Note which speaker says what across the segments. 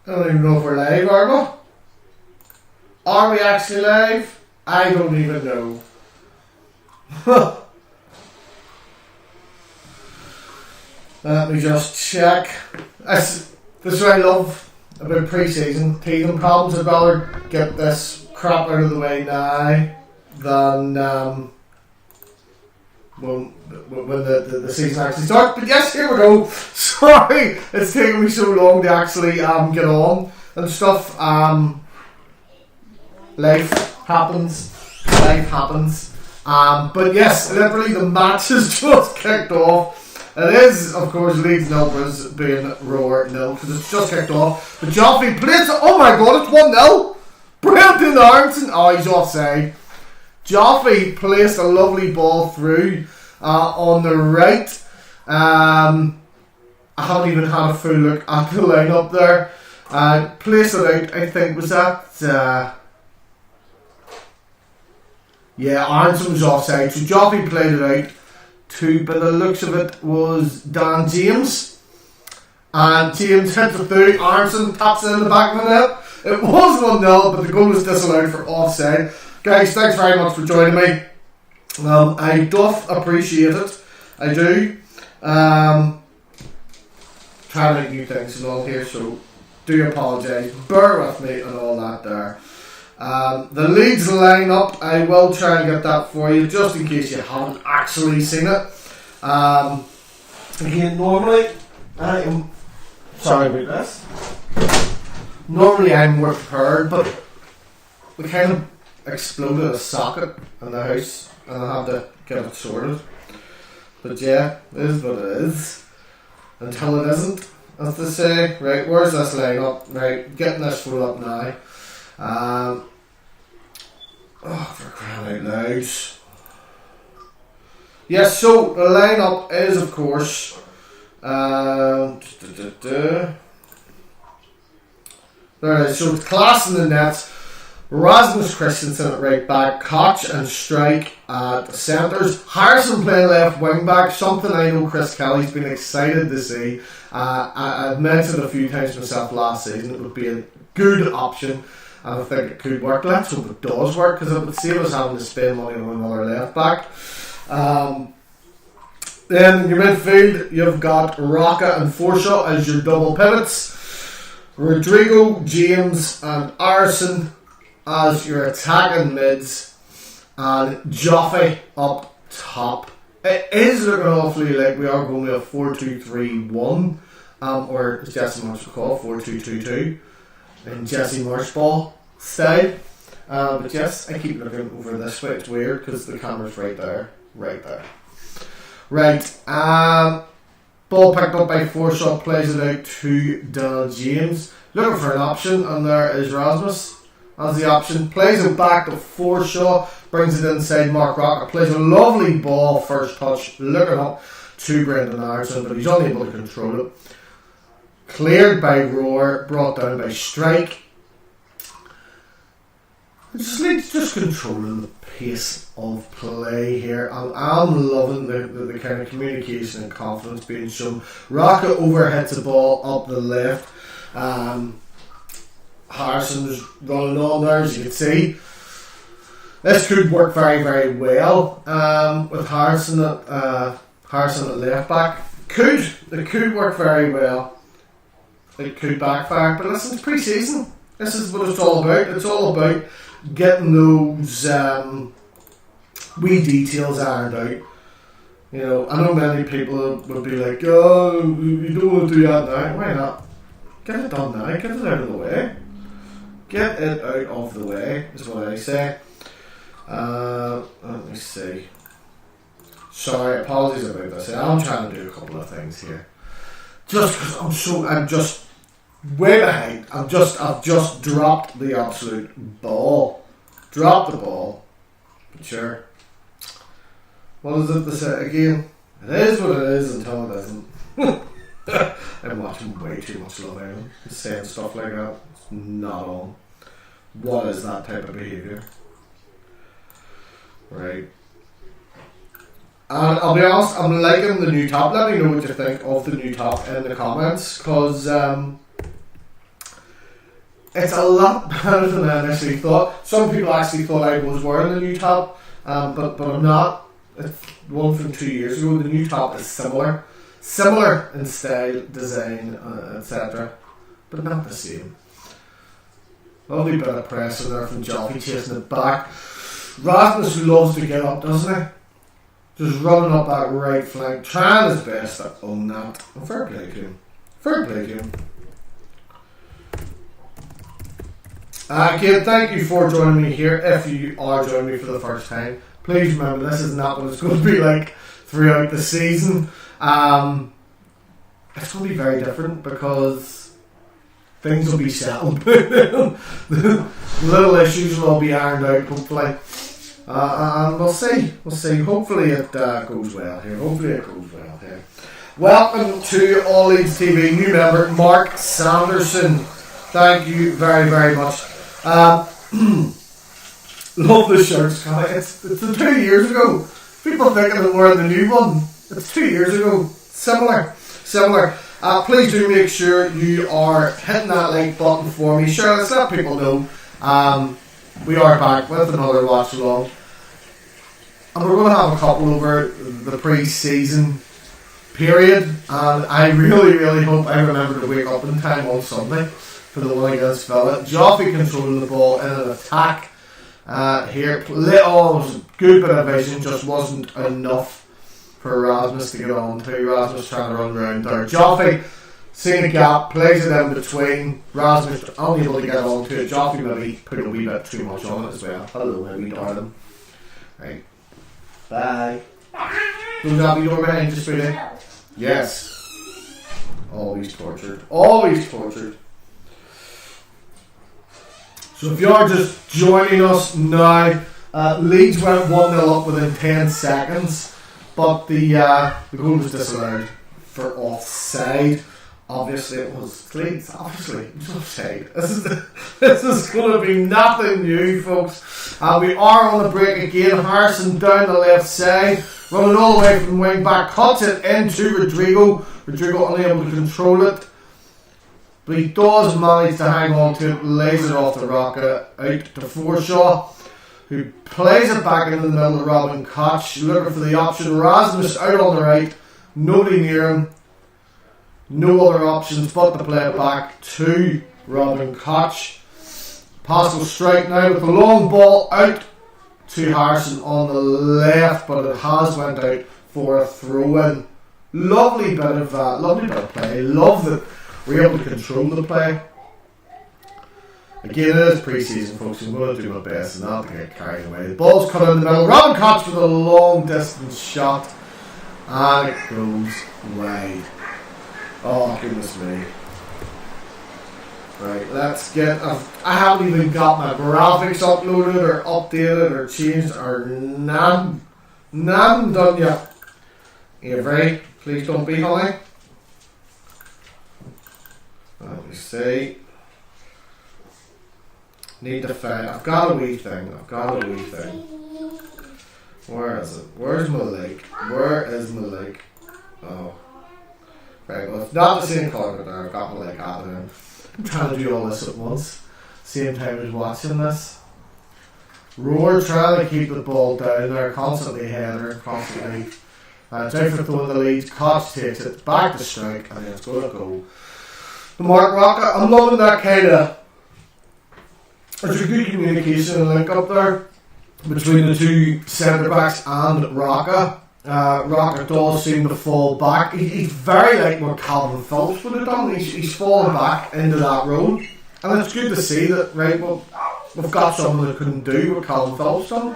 Speaker 1: I don't even know if we're live, are we? Are we actually live? I don't even know. Let me just check. This is what I love about pre-season. Teething problems. I'd rather get this crap out of the way now than when the season actually starts. But yes, here we go. Sorry, it's taken me so long to actually get on and stuff. Life happens. But yes, literally the match has just kicked off. It is, of course, Leeds 0, BRISBANE Roar 0, because it's just kicked off. But Joffrey plays it. Oh my god, it's 1-0. Brendan Aronson. Oh, he's offside. Joffrey placed a lovely ball through on the right. I haven't even had a full look at the lineup there. Placed it out, I think, was that... yeah, Aronson was offside. So Joffrey played it out to, by the looks of it, was Dan James. And James hits it through. Aronson taps it in the back of the net. It was 1-0, but the goal was disallowed for offside. Guys, thanks very much for joining me. I doth appreciate it. I do. Trying to make new things and all here, so do apologise. Bear with me and all that there. The Leeds lineup, I will try and get that for you, just in case you haven't actually seen it. Again, normally, I am... sorry about this. Normally I'm more prepared, but we kind of exploded a socket in the house and I had to get it sorted. But yeah, it is what it is. Until it isn't, as they say. Right, where's this lineup? Right, getting this full up now. Oh, for crying out loud. Yes, so the lineup is, of course, there it is. So it's Class in the nets, Rasmus Christensen at right back, Koch and Strike at centres, Harrison playing left wing back, something I know Chris Kelly's been excited to see. I've mentioned a few times myself last season it would be a good option. And I think it could work. Let's hope it does work, because it would save us having to spend money on another left back. Then in your midfield, you've got Rocca and Forshaw as your double pivots. Rodrigo, James and Aronson as your attacking mids. And Joffrey up top. It is looking awfully like we are going with a 4-2-3-1. Or as Jesse Marsh would call 4-2-2-2. In Jesse Marshball style. But yes, I keep looking over this way. It's weird because the camera's right there. Right. Ball picked up by Forshaw, plays it out to Dan James. Looking for an option, and there is Rasmus as the option. Plays it back to Forshaw, brings it inside Mark Rocker. Plays a lovely ball, first touch, looking up to Brendan Aronson, but he's unable to control it. Cleared by Roar, brought down by Strike. It's just controlling the pace of play here. I'm loving the kind of communication and confidence being shown. Rocket overhits the ball up the left. Harrison was running on there, as you can see. This could work very, very well with Harrison at left back. It could work very well. It could backfire, but listen, it's pre-season. This is what it's all about. It's all about getting those wee details ironed out. You know, I know many people would be like, "Oh, you don't want to do that now." Why not? Get it done now. Get it out of the way. Get it out of the way is what I say. Let me see. Sorry, apologies about this. I'm trying to do a couple of things here. Just because I'm just way behind. I've just dropped the absolute ball. Dropped the ball. But sure. What is it to say again? It is what it is until it isn't. I'm watching way too much Love Island. Saying stuff like that. It's not on. What is that type of behaviour? Right. And I'll be honest, I'm liking the new top. Let me know what you think of the new top in the comments, because it's a lot better than I initially thought. Some people actually thought I was wearing the new top, but I'm not. It's one from 2 years ago. The new top is similar in style, design, etc., but not the same. Lovely bit of pressure there from Joffy chasing it back. Rasmus loves to get up, doesn't he? Just running up that right flank, trying his best to own that. And fair play to him. Fair play to him. Kate, thank you for joining me here. If you are joining me for the first time, please remember this is not what it's going to be like throughout the season. It's going to be very different because things will be settled. The little issues will all be ironed out, hopefully. And we'll see. Hopefully it goes well here. Welcome to All Leeds TV, new member Mark Sanderson. Thank you very, very much. Love the shirts. It's 2 years ago. People thinking that we're in the new one. It's 2 years ago. Similar. Please do make sure you are hitting that like button for me. Sure, let's let people know. We are back with another watch along. And we're going to have a couple over the pre-season period. And I really, really hope I remember to wake up in time on Sunday for the one against Villa. Joffy controlling the ball in an attack here. It was a good bit of vision, just wasn't enough for Rasmus to get on to. Rasmus trying to run around there. Joffy seeing a gap, plays it in between. Rasmus unable to get on to it. Joffy maybe put a wee bit too much on it as well. Hello, maybe darling. Right. Bye. Don't have your door behind you, sweetie. Yes. Always tortured. So if you are just joining us now, Leeds went 1-0 up within 10 seconds, but the goal was disallowed for offside. Obviously it was Leeds. Obviously it was offside. This is going to be nothing new, folks. We are on the break again. Harrison down the left side, running all the way from wing back, cuts it into Rodrigo. Rodrigo unable to control it. But he does manage to hang on to it, lays it off the Rocket, out to Forshaw, who plays it back into the middle of Robin Koch, looking for the option. Rasmus out on the right, nobody near him, no other options but to play it back to Robin Koch. Possible strike now with the long ball out to Harrison on the left, but it has went out for a throw-in. Lovely bit of play. Love that we're able to control the play. Again, it is pre-season, folks. I'm going to do my best not to get carried away. The ball's cut in the middle. Robin Koch with a long distance shot, and it goes wide. Oh goodness me! Right, let's get. I haven't even got my graphics uploaded or updated or changed or none done yet. Avery, please don't be honey. Let me see. Need to find. I've got a wee thing. Where is it? Where's my link? Where is my link? Oh. Right, well, it's not the same colour, but I've got my link added in. I'm trying to do all this at once. Same time as watching this. Roar trying to keep the ball down there, constantly header, constantly. It's out for throwing the lead. Koch takes it back to strike, and then it's going to go. The Mark Rocket, I'm loving that kind of. There's a good communication and link up there between the two centre backs and Rocket. Rocket does seem to fall back. He's very like what Calvin Phillips would have done. He's fallen back into that role, and it's good to see that. Right, well, we've got someone that couldn't do what Calvin Phillips done.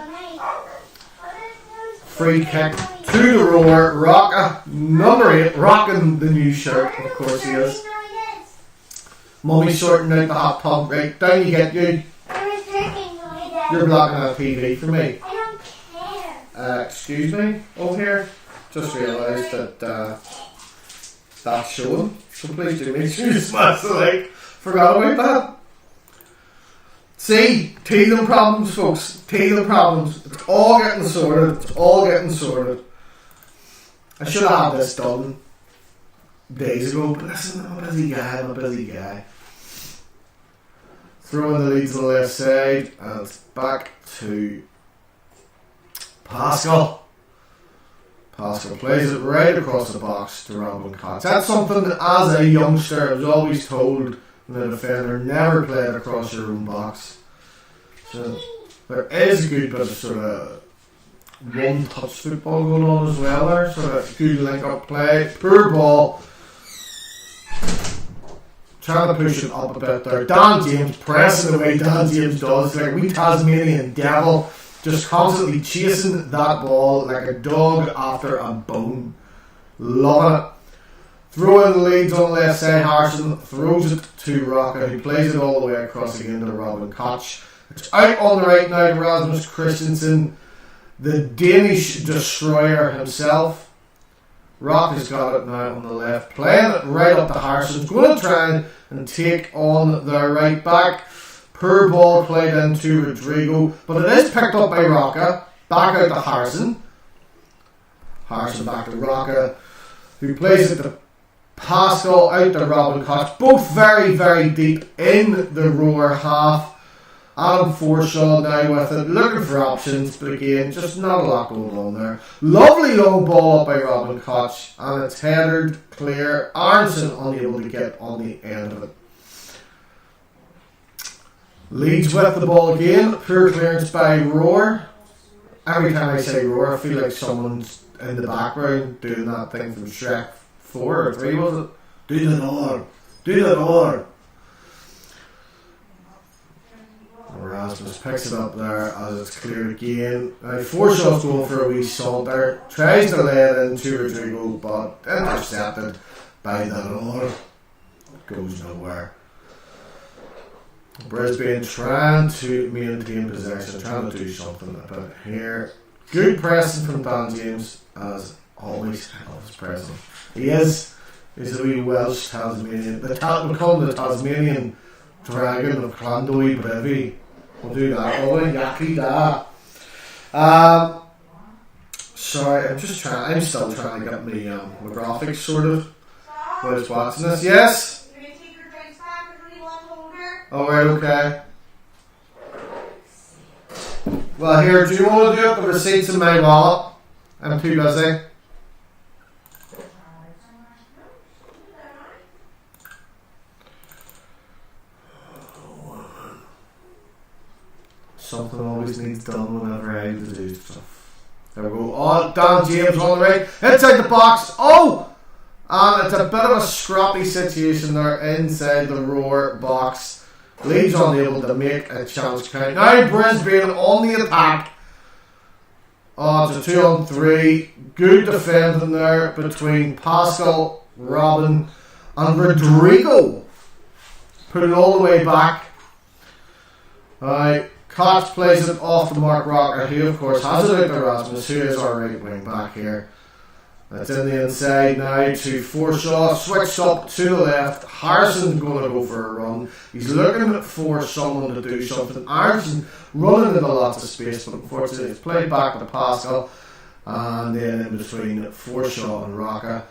Speaker 1: Free kick to the Roar. Rocket, number 8, rocking the new shirt. Of course he is. Mummy's sorting out the hot tub. Right, down you get you. You're blocking that TV for me. Excuse me, over here. Just realised that that's showing. So please do make sure you smash the like. Forgot about that. See, teething problems, folks. Teething problems. It's all getting sorted. I should have had this done days ago, but listen, I'm a busy guy. Throw in the Leeds on the left side, and it's back to Pascal. Pascal plays it right across the box to Robin Cox. That's something that, as a youngster, I was always told the defender never play it across your own box. So there is a good bit of sort of one-touch football going on as well there. Sort of good link-up play. Poor ball. Trying to push it up a bit there. Dan James pressing the way Dan James does. Like a wee Tasmanian devil. Just constantly chasing that ball like a dog after a bone. Loving it. Throw in the Leeds on the left side. Harrison throws it to Rocker, who plays it all the way across again to Robin Koch. It's out on the right now to Rasmus Christensen, the Danish destroyer himself. Rock has got it now on the left, playing it right up to Harrison. Going to try and take on their right back. Poor ball played into Rodrigo, but it is picked up by Rocca. Back out to Harrison. Harrison back to Rocca, who plays it to Pascal, out to Robin Koch. Both very, very deep in the Roar half. Adam Forshaw now with it, looking for options, but again, just not a lot going on there. Lovely long ball up by Robin Koch, and it's headed clear. Aronson unable to get on the end of it. Leeds with the ball again. Poor clearance by Roar. Every time I say Roar, I feel like someone's in the background doing that thing from Shrek 4 or 3, was it? Do the Roar. Do the Roar. Rasmus picks it up there as it's cleared again. Now Forshaw's going for a wee saunter. Tries to lay it into Rodrigo, but intercepted by the Roar. Goes nowhere. Brisbane trying to maintain possession, trying to do something about it here. Good pressing from Dan James, as always. I love his pressing. He's a wee Welsh Tasmanian. We call him the Tasmanian Dragon of Clandoi Brevi. We'll do that. Oh, Yaki da. Sorry, I'm still trying to get my graphics sorted. While I was watching this. Yes?
Speaker 2: You're going to take your drinks back and leave one holder?
Speaker 1: Alright, okay. Well, here, do you want to do it? The receipts in my wallet. I'm too busy. Something always needs done whenever I have to do stuff. There we go. Oh, Dan James on the right. Inside the box. Oh! And it's a bit of a scrappy situation there inside the Roar box. Leeds unable to make a chance count. Now Brisbane on the attack. Oh, it's a 2-on-3. Good defending there between Pascal, Robin and Rodrigo. Put it all the way back. Alright. Koch plays it off to Mark Rocker, who of course has it out to Rasmus, who is our right wing back here. That's in the inside now to Forshaw, switched up to the left. Harrison's going to go for a run. He's looking for someone to do something. Aronson running into lots of space, but unfortunately it's played back to Pascal, and then in between Forshaw and Rocker.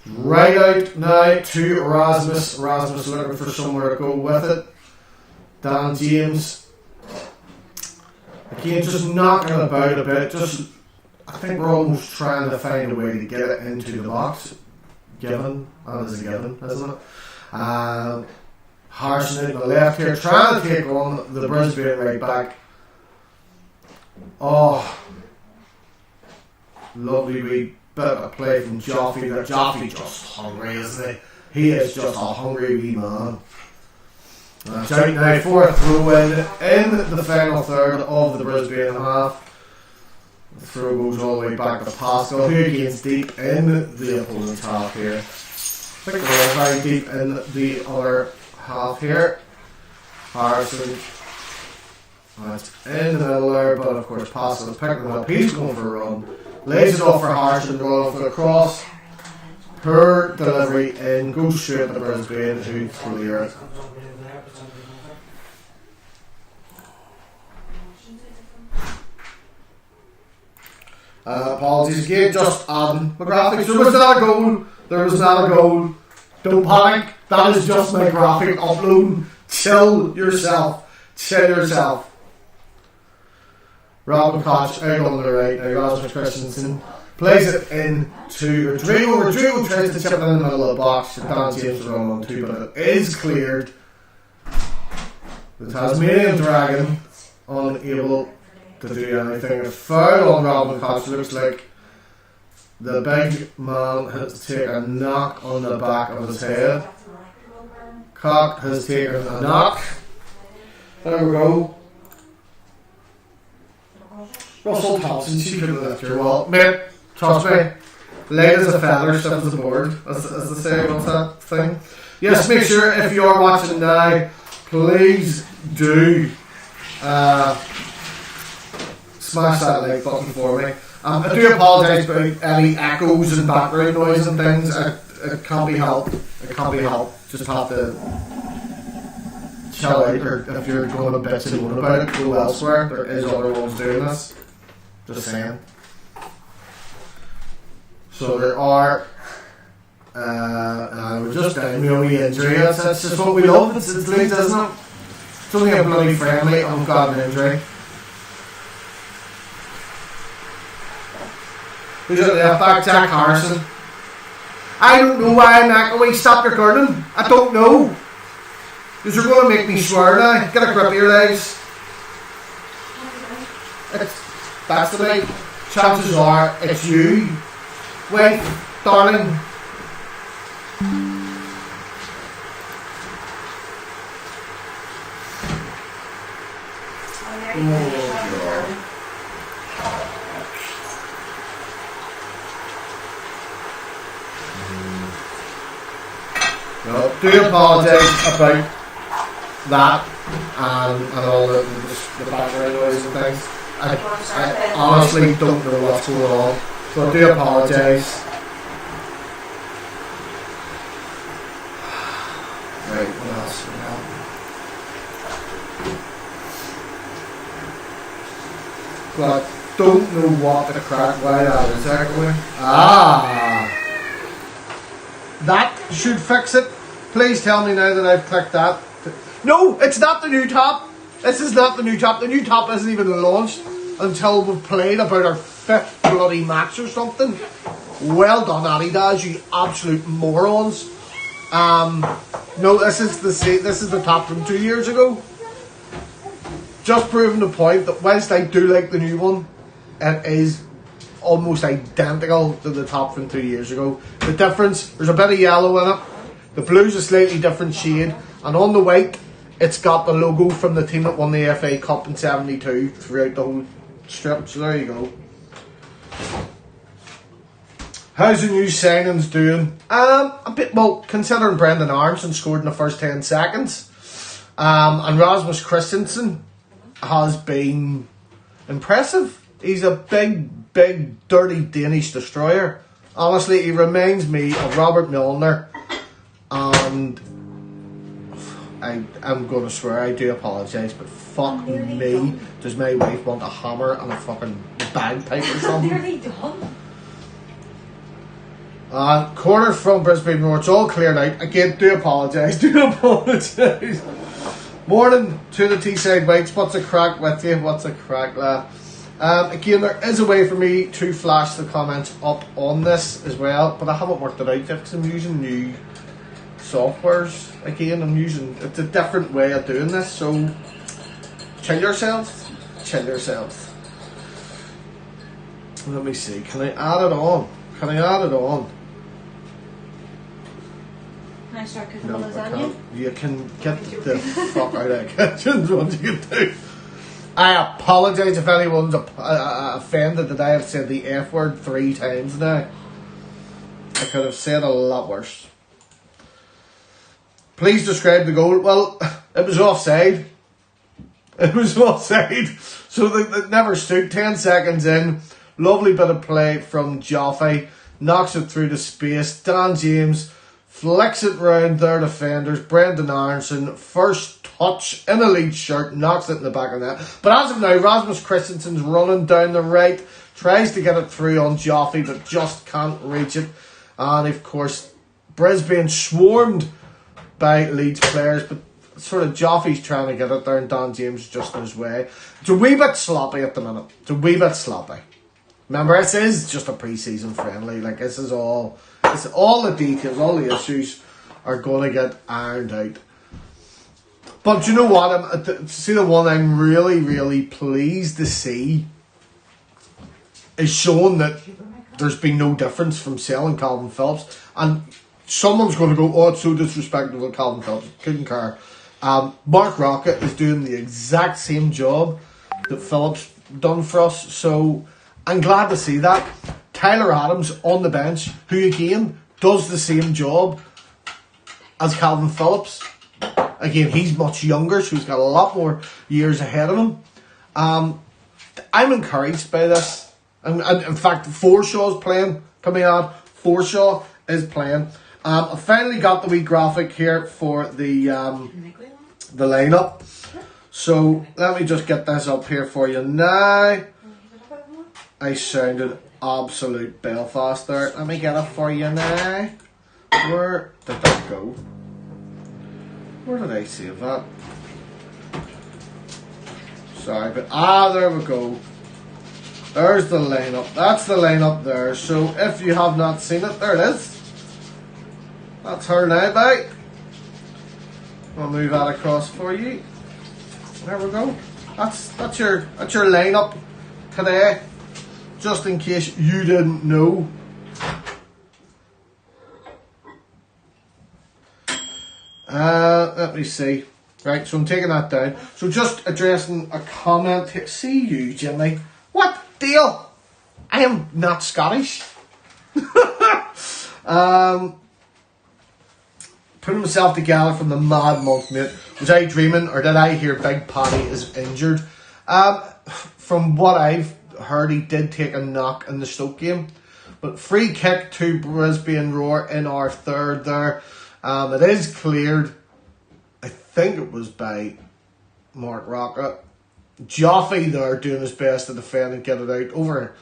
Speaker 1: Right out now to Rasmus. Rasmus looking for somewhere to go with it. Dan James. Again, just knocking about a bit. I think we're almost trying to find a way to get it into the box. Given, that is a given, isn't it? Harrison in the left here, trying to take on the Brisbane right back. Oh, lovely wee bit of play from Joffrey there. Joffrey just hungry, isn't he? He is just a hungry wee man. That's out now for a throw in the final third of the Brisbane half. The throw goes all the way back to Pascal, who again's deep in the opponent's half here. I think we're very deep in the other half here. Harrison, that's in the middle there, but of course Pascal is picking it up. He's going for a run. Lays it off for Harrison, run off for the cross. Poor delivery in, goes straight to Brisbane, who clear it. Apologies again, just adding my graphics. There was not a goal. There was not a goal. Don't panic. That is just my graphic uploading Chill yourself. Chill yourself. Robin Koch out on the right. Now Rasmus Christensen plays it into Rodrigo. Rodrigo tries to chip it in the middle of the box. Dan James is running on two, but it is cleared. The Tasmanian Dragon unable to do anything. A foul on Robin Koch. Looks like the big man has to take a knock on the back of his head. Koch has taken a knock. There we go. Russell Thompson, she could have left your wall. Mate, trust me, light as a feather, stiff as a board, as they say, what's that thing? Yes, make sure if you are watching now, please do smash that like button for me. I do apologise about any echoes and background noise and things. It can't be helped. It can't be helped. Just have to chill out, or if you're going a bit too loud about it, go elsewhere. There is other ones doing this. Just saying. So there are. We're just down with a wee injury. That's just what we love. It's Leeds, isn't it? It's only a bloody friendly, and we've got an injury. Who's at left back? Jack Harrison. I don't know why I'm not going to stop your curtain. I don't know. Because you're going to make me swear now. Get a grip of your legs. That's the night. Chances are it's you. Wait, darling. No, do apologise about that and all the background noise and things. I honestly don't know what's going on, so I do apologise. Right, what else we have? But don't know what the crack why that is exactly. That should fix it. Please tell me now that I've clicked that. No, it's not the new top. This is not the new top. The new top isn't even launched until we've played about our 5th bloody match or something. Well done, Adidas, you absolute morons. No, this is the top from 2 years ago. Just proving the point that whilst I do like the new one, it is almost identical to the top from 2 years ago. The difference, there's a bit of yellow in it. The blue's a slightly different shade, and on the white, it's got the logo from the team that won the FA Cup in '72 throughout the whole strip. So there you go. How's the new signings doing? A bit, well, considering Brendan Aronson scored in the first 10 seconds, and Rasmus Christensen has been impressive. He's a big, dirty Danish destroyer. Honestly, he reminds me of Robert Milner, and I'm going to swear, I do apologise, but fuck me, does my wife want a hammer and a fucking bagpipe or something?
Speaker 2: Nearly done.
Speaker 1: Corner from Brisbane Roar, it's all cleared out. Again, do apologise, Morning to the Teesside Whites. What's a crack with you? What's a crack, lad? Again, there is a way for me to flash the comments up on this as well, but I haven't worked it out yet because I'm using new softwares. Again, it's a different way of doing this, so chill yourselves. Let me see, can I add it on?
Speaker 2: Can I start cooking
Speaker 1: No,
Speaker 2: the
Speaker 1: I
Speaker 2: lasagna?
Speaker 1: can't. You can get the fuck out of the kitchen, is what you can do. I apologise if anyone's offended that I have said the F word 3 times now. I could have said a lot worse. Please describe the goal. Well, it was offside. So it never stood. 10 seconds in. Lovely bit of play from Joffrey. Knocks it through the space. Dan James flicks it round their defenders. Brendan Aronson, first touch in a Leeds shirt, knocks it in the back of the net. But as of now, Rasmus Christensen's running down the right, tries to get it through on Joffrey, but just can't reach it. And of course, Brisbane swarmed by Leeds players, but sort of Joffrey's trying to get it there and Dan James is just in his way. It's a wee bit sloppy at the minute. It's a wee bit sloppy. Remember, this is just a pre-season friendly. Like, this is all... It's all the details, all the issues are going to get ironed out. But you know what? See, the one I'm really, really pleased to see is showing that there's been no difference from selling Calvin Phillips. And someone's going to go, oh, it's so disrespectful to Calvin Phillips. Couldn't care. Mark Rocket is doing the exact same job that Phillips done for us. So I'm glad to see that. Tyler Adams on the bench, who again does the same job as Calvin Phillips. Again, he's much younger, so he's got a lot more years ahead of him. I'm encouraged by this. And in fact, Forshaw's playing, coming on. Forshaw is playing. I finally got the wee graphic here for the lineup. So let me just get this up here for you now. I sounded absolute Belfast there. Let me get it for you now. Where did that go? Where did I save that? Sorry, but there we go. There's the lineup. That's the lineup there. So if you have not seen it, there it is. That's her now, bye. I'll move that across for you. There we go. That's your lineup today. Just in case you didn't know. Let me see. Right, so I'm taking that down. So just addressing a comment here. See you, Jimmy. What deal? I am not Scottish. Putting myself together from the mad month, mate. Was I dreaming, or did I hear Big Paddy is injured? From what I've heard, he did take a knock in the Stoke game. But free kick to Brisbane Roar in our third there. It is cleared. I think it was by Mark Rocket. Joffrey there doing his best to defend and get it out. Over.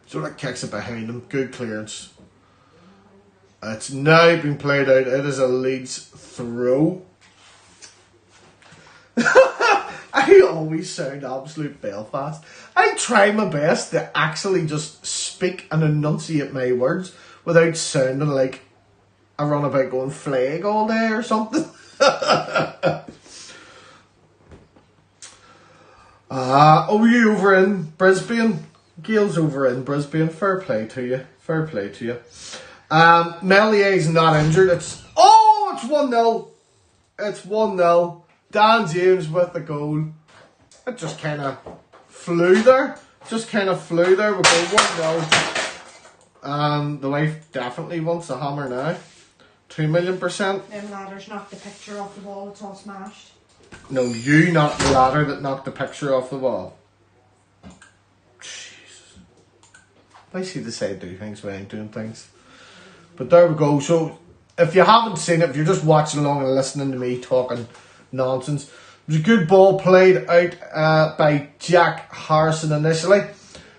Speaker 1: Sort of kicks it behind him. Good clearance. It's now been played out. It is a Leeds throw. I always sound absolute Belfast. I try my best to actually just speak and enunciate my words without sounding like I run about going flag all day or something. You over in Brisbane? Gail's over in Brisbane. Fair play to you. Fair play to you. Mellier's not injured. It's 1-0. It's 1-0. Dan James with the goal. It just kind of flew there. We'll go 1-0. The wife definitely wants a hammer now. 2,000,000%.
Speaker 2: Them ladders knocked the picture off the wall, it's all smashed.
Speaker 1: No, you knocked the ladder that knocked the picture off the wall. Jesus. I see the say do things when I ain't doing things. But there we go. So, if you haven't seen it, if you're just watching along and listening to me talking nonsense, it was a good ball played out by Jack Harrison initially.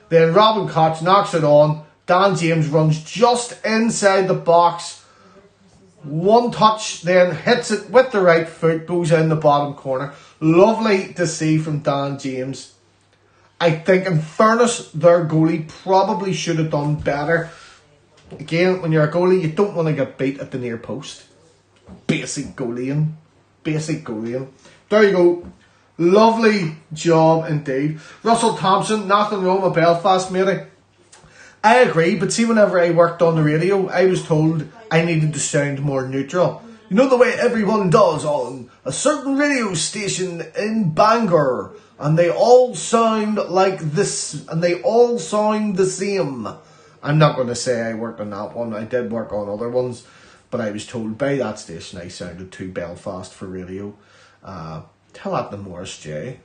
Speaker 1: Then Robin Koch knocks it on. Dan James runs just inside the box. One touch, then hits it with the right foot, goes in the bottom corner. Lovely to see from Dan James. I think, in fairness, their goalie probably should have done better. Again, when you're a goalie, you don't want to get beat at the near post. Basic goalieing. There you go. Lovely job indeed. Russell Thompson, nothing wrong with Belfast, matey. I agree, but see, whenever I worked on the radio, I was told I needed to sound more neutral. You know the way everyone does on a certain radio station in Bangor, and they all sound like this, and they all sound the same. I'm not going to say I worked on that one. I did work on other ones, but I was told by that station I sounded too Belfast for radio. Tell that to Morris J.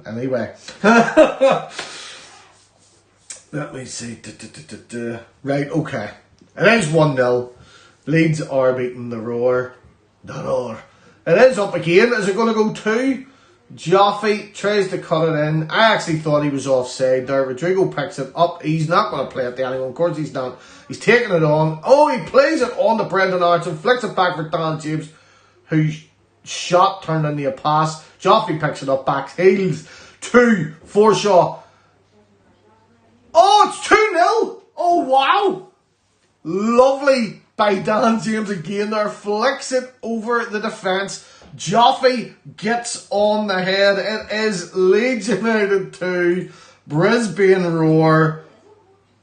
Speaker 1: Anyway. Let me see. Right, okay. It is 1-0. Leeds are beating the Roar. The Roar. It is up again. Is it going to go 2? Joffrey tries to cut it in. I actually thought he was offside there. Rodrigo picks it up. He's not going to play it to anyone. Of course he's not. He's taking it on. Oh, he plays it on to Brendan Archer. Flicks it back for Dan James. whose shot turned into a pass. Joffrey picks it up, backs heels to Forshaw. Oh, it's 2-0. Oh, wow. Lovely by Dan James again there. Flicks it over the defence. Joffrey gets on the head. It is Leeds United 2, Brisbane Roar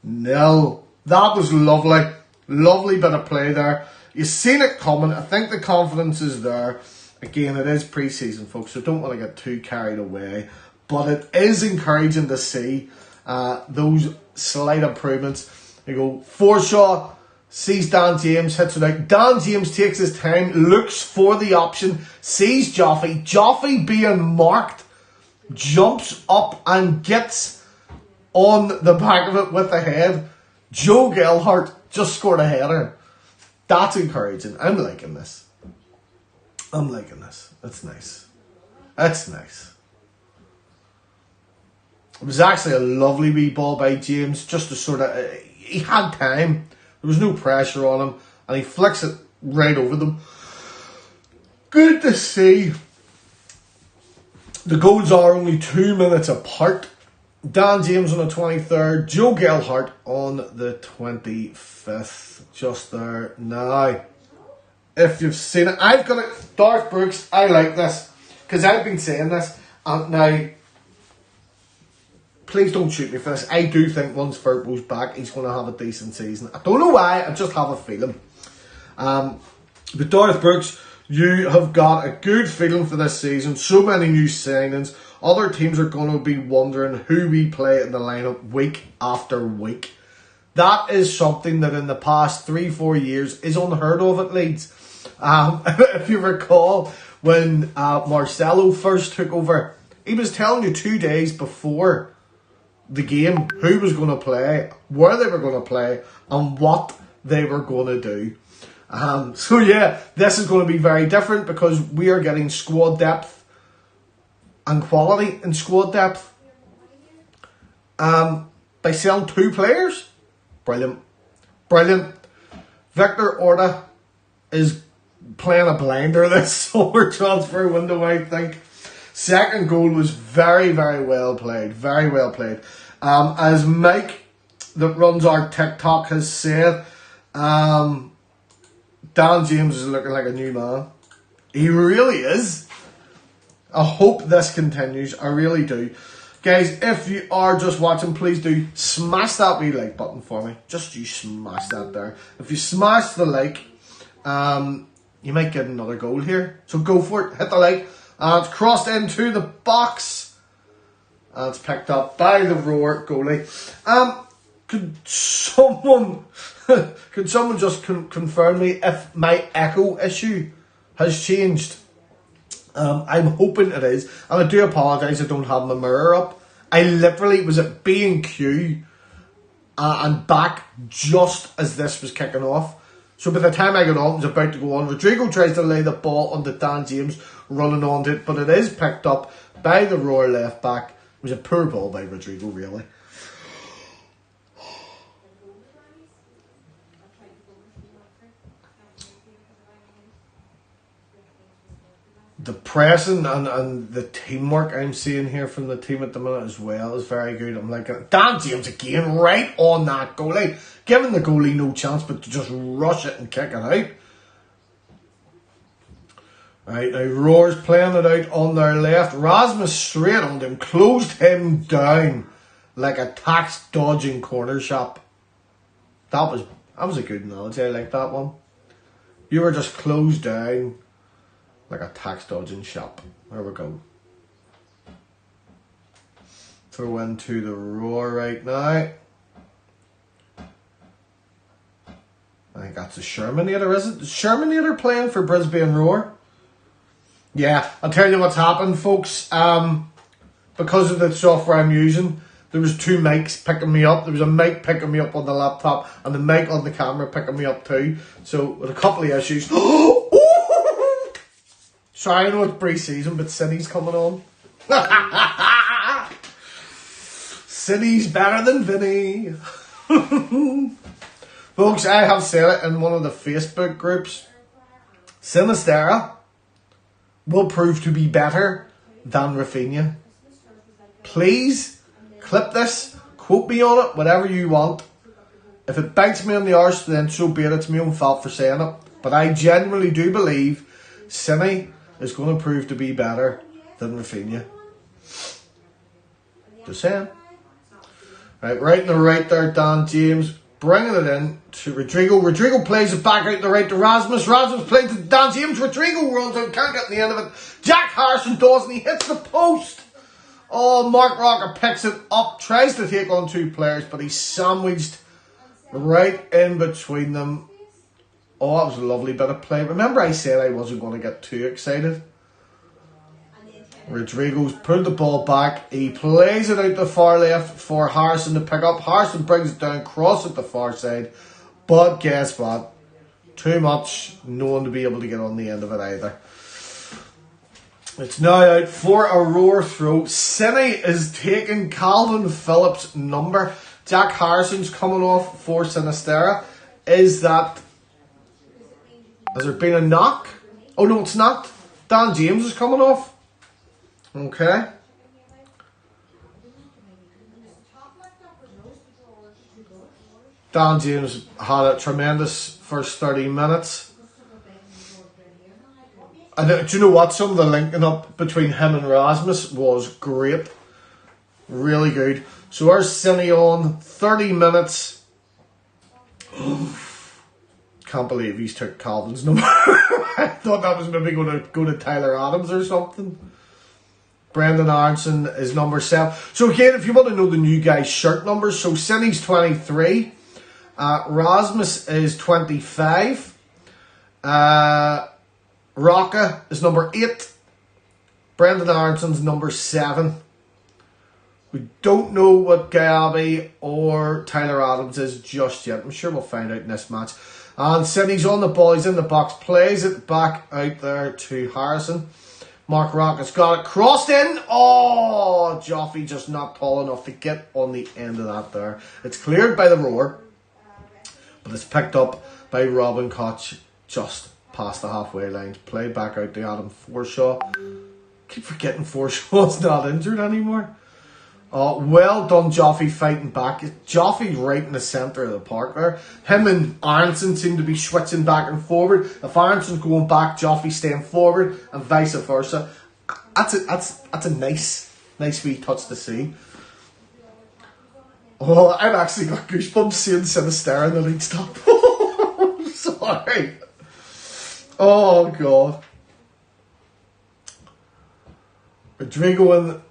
Speaker 1: 0. That was lovely. Lovely bit of play there. You've seen it coming. I think the confidence is there. Again, it is pre-season, folks, so don't want to get too carried away. But it is encouraging to see those slight improvements. You go, Forshaw sees Dan James, hits it out. Dan James takes his time, looks for the option, sees Joffrey. Joffrey being marked, jumps up and gets on the back of it with the head. Joe Gelhardt just scored a header. That's encouraging. I'm liking this. I'm liking this. It's nice. It's nice. It was actually a lovely wee ball by James, just to sort of... he had time. There was no pressure on him. And he flicks it right over them. Good to see. The goals are only 2 minutes apart. Dan James on the 23rd. Joe Gelhardt on the 25th. Just there now. If you've seen it. I've got it. Darth Brooks. I like this. Because I've been saying this. And now... please don't shoot me for this. I do think once Firpo's back, he's going to have a decent season. I don't know why, I just have a feeling. But Darth Brooks, you have got a good feeling for this season. So many new signings. Other teams are going to be wondering who we play in the lineup week after week. That is something that in the past 3-4 years is unheard of at Leeds. If you recall, when Marcelo first took over, he was telling you 2 days before the game who was going to play, where they were going to play, and what they were going to do. So yeah, this is going to be very different because we are getting squad depth and quality in squad depth by selling 2 players. Brilliant. Brilliant. Victor Orta is playing a blinder this summer transfer window, I think. Second goal was very, very well played. Very well played. As Mike, that runs our TikTok, has said, Dan James is looking like a new man. He really is. I hope this continues. I really do. Guys, if you are just watching, please do smash that wee like button for me. Just you smash that there. If you smash the like, you might get another goal here. So go for it. Hit the like. And it's crossed into the box. And it's picked up by the Roar goalie. Could someone just confirm me if my echo issue has changed? I'm hoping it is. And I do apologise I don't have my mirror up. I literally was at B&Q and back just as this was kicking off. So by the time I got on, it was about to go on. Rodrigo tries to lay the ball onto Dan James, running onto it, but it is picked up by the Roar left back. It was a poor ball by Rodrigo, really. The pressing and the teamwork I'm seeing here from the team at the minute as well is very good. I'm like, Dan James again, right on that goalie. Giving the goalie no chance but to just rush it and kick it out. Right, now Roar's playing it out on their left. Rasmus straight on him, closed him down like a tax dodging corner shop. That was a good analogy. I like that one. You were just closed down like a tax dodging shop. There we go. Throw into the Roar right now. I think that's a Shermanator, is it? Is Shermanator playing for Brisbane Roar? Yeah, I'll tell you what's happened, folks. Because of the software I'm using, there was 2 mics picking me up. There was a mic picking me up on the laptop and the mic on the camera picking me up too. So, with a couple of issues. Sorry, I know it's pre-season, but City's coming on. City's better than Vinny. Folks, I have said it in one of the Facebook groups. Sinistera will prove to be better than Raphinha. Please, clip this, quote me on it, whatever you want. If it bites me on the arse, then so be it. It's my own fault for saying it. But I genuinely do believe Cine is going to prove to be better than Raphinha. Just saying. Right in the right there, Dan James. Bringing it in to Rodrigo. Rodrigo plays it back out to the right to Rasmus. Rasmus plays to Dan James. Rodrigo runs out. Can't get in the end of it. Jack Harrison does, and he hits the post. Oh, Mark Rocker picks it up. Tries to take on two players, but he's sandwiched right in between them. Oh, that was a lovely bit of play. Remember I said I wasn't going to get too excited? Rodrigo's pulled the ball back. He plays it out the far left for Harrison to pick up. Harrison brings it down, cross at the far side. But guess what? Too much. No one to be able to get on the end of it either. It's now out for a roar throw. Cine is taking Calvin Phillips' number. Jack Harrison's coming off for Sinisterra. Has there been a knock? Oh no, it's not. Dan James is coming off. Okay. Dan James had a tremendous first 30 minutes. And do you know what? Some of the linking up between him and Rasmus was great. Really good. So our Cine on 30 minutes. Can't believe he's took Calvin's number. I thought that was maybe going to go to Tyler Adams or something. Brendan Aronson is number 7. So again, if you want to know the new guy's shirt numbers, so Cine's 23. Rasmus is 25. Rocca is number 8. Brendan Aronson's number 7. We don't know what 𝐃𝐎𝐖𝐍𝐋𝐄 or Tyler Adams is just yet. I'm sure we'll find out in this match. And Cine's on the ball. He's in the box. Plays it back out there to Harrison. Mark Rocca's got it. Crossed in. Oh, Joffrey just not tall enough to get on the end of that there. It's cleared by the roar. But it's picked up by Robin Koch just past the halfway line. Played back out to Adam Forshaw. Keep forgetting Forshaw's not injured anymore. Well done, Joffrey, fighting back. Joffrey right in the centre of the park there. Him and Aronson seem to be switching back and forward. If Aronson's going back, Joffrey staying forward, and vice versa. That's a nice wee touch to see. Oh, I've actually got goosebumps seeing Sinisterra in the lead stop. Sorry. Oh God. Rodrigo in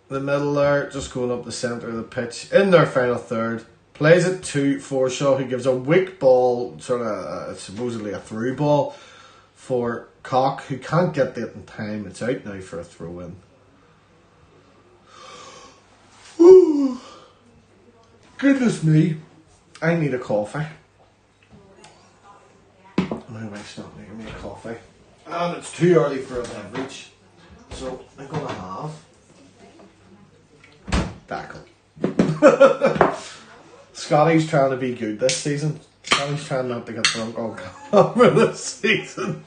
Speaker 1: the middle there, just going up the centre of the pitch in their final third. Plays it to Forshaw, who gives a weak ball, sort of supposedly a through ball for Koch, who can't get it in time. It's out now for a throw in. Whew. Goodness me, I need a coffee. My wife's not making me a coffee, and it's too early for a beverage, so I'm gonna have Dackle. Scotty's trying to be good this season. Scotty's trying not to get drunk on camera this season.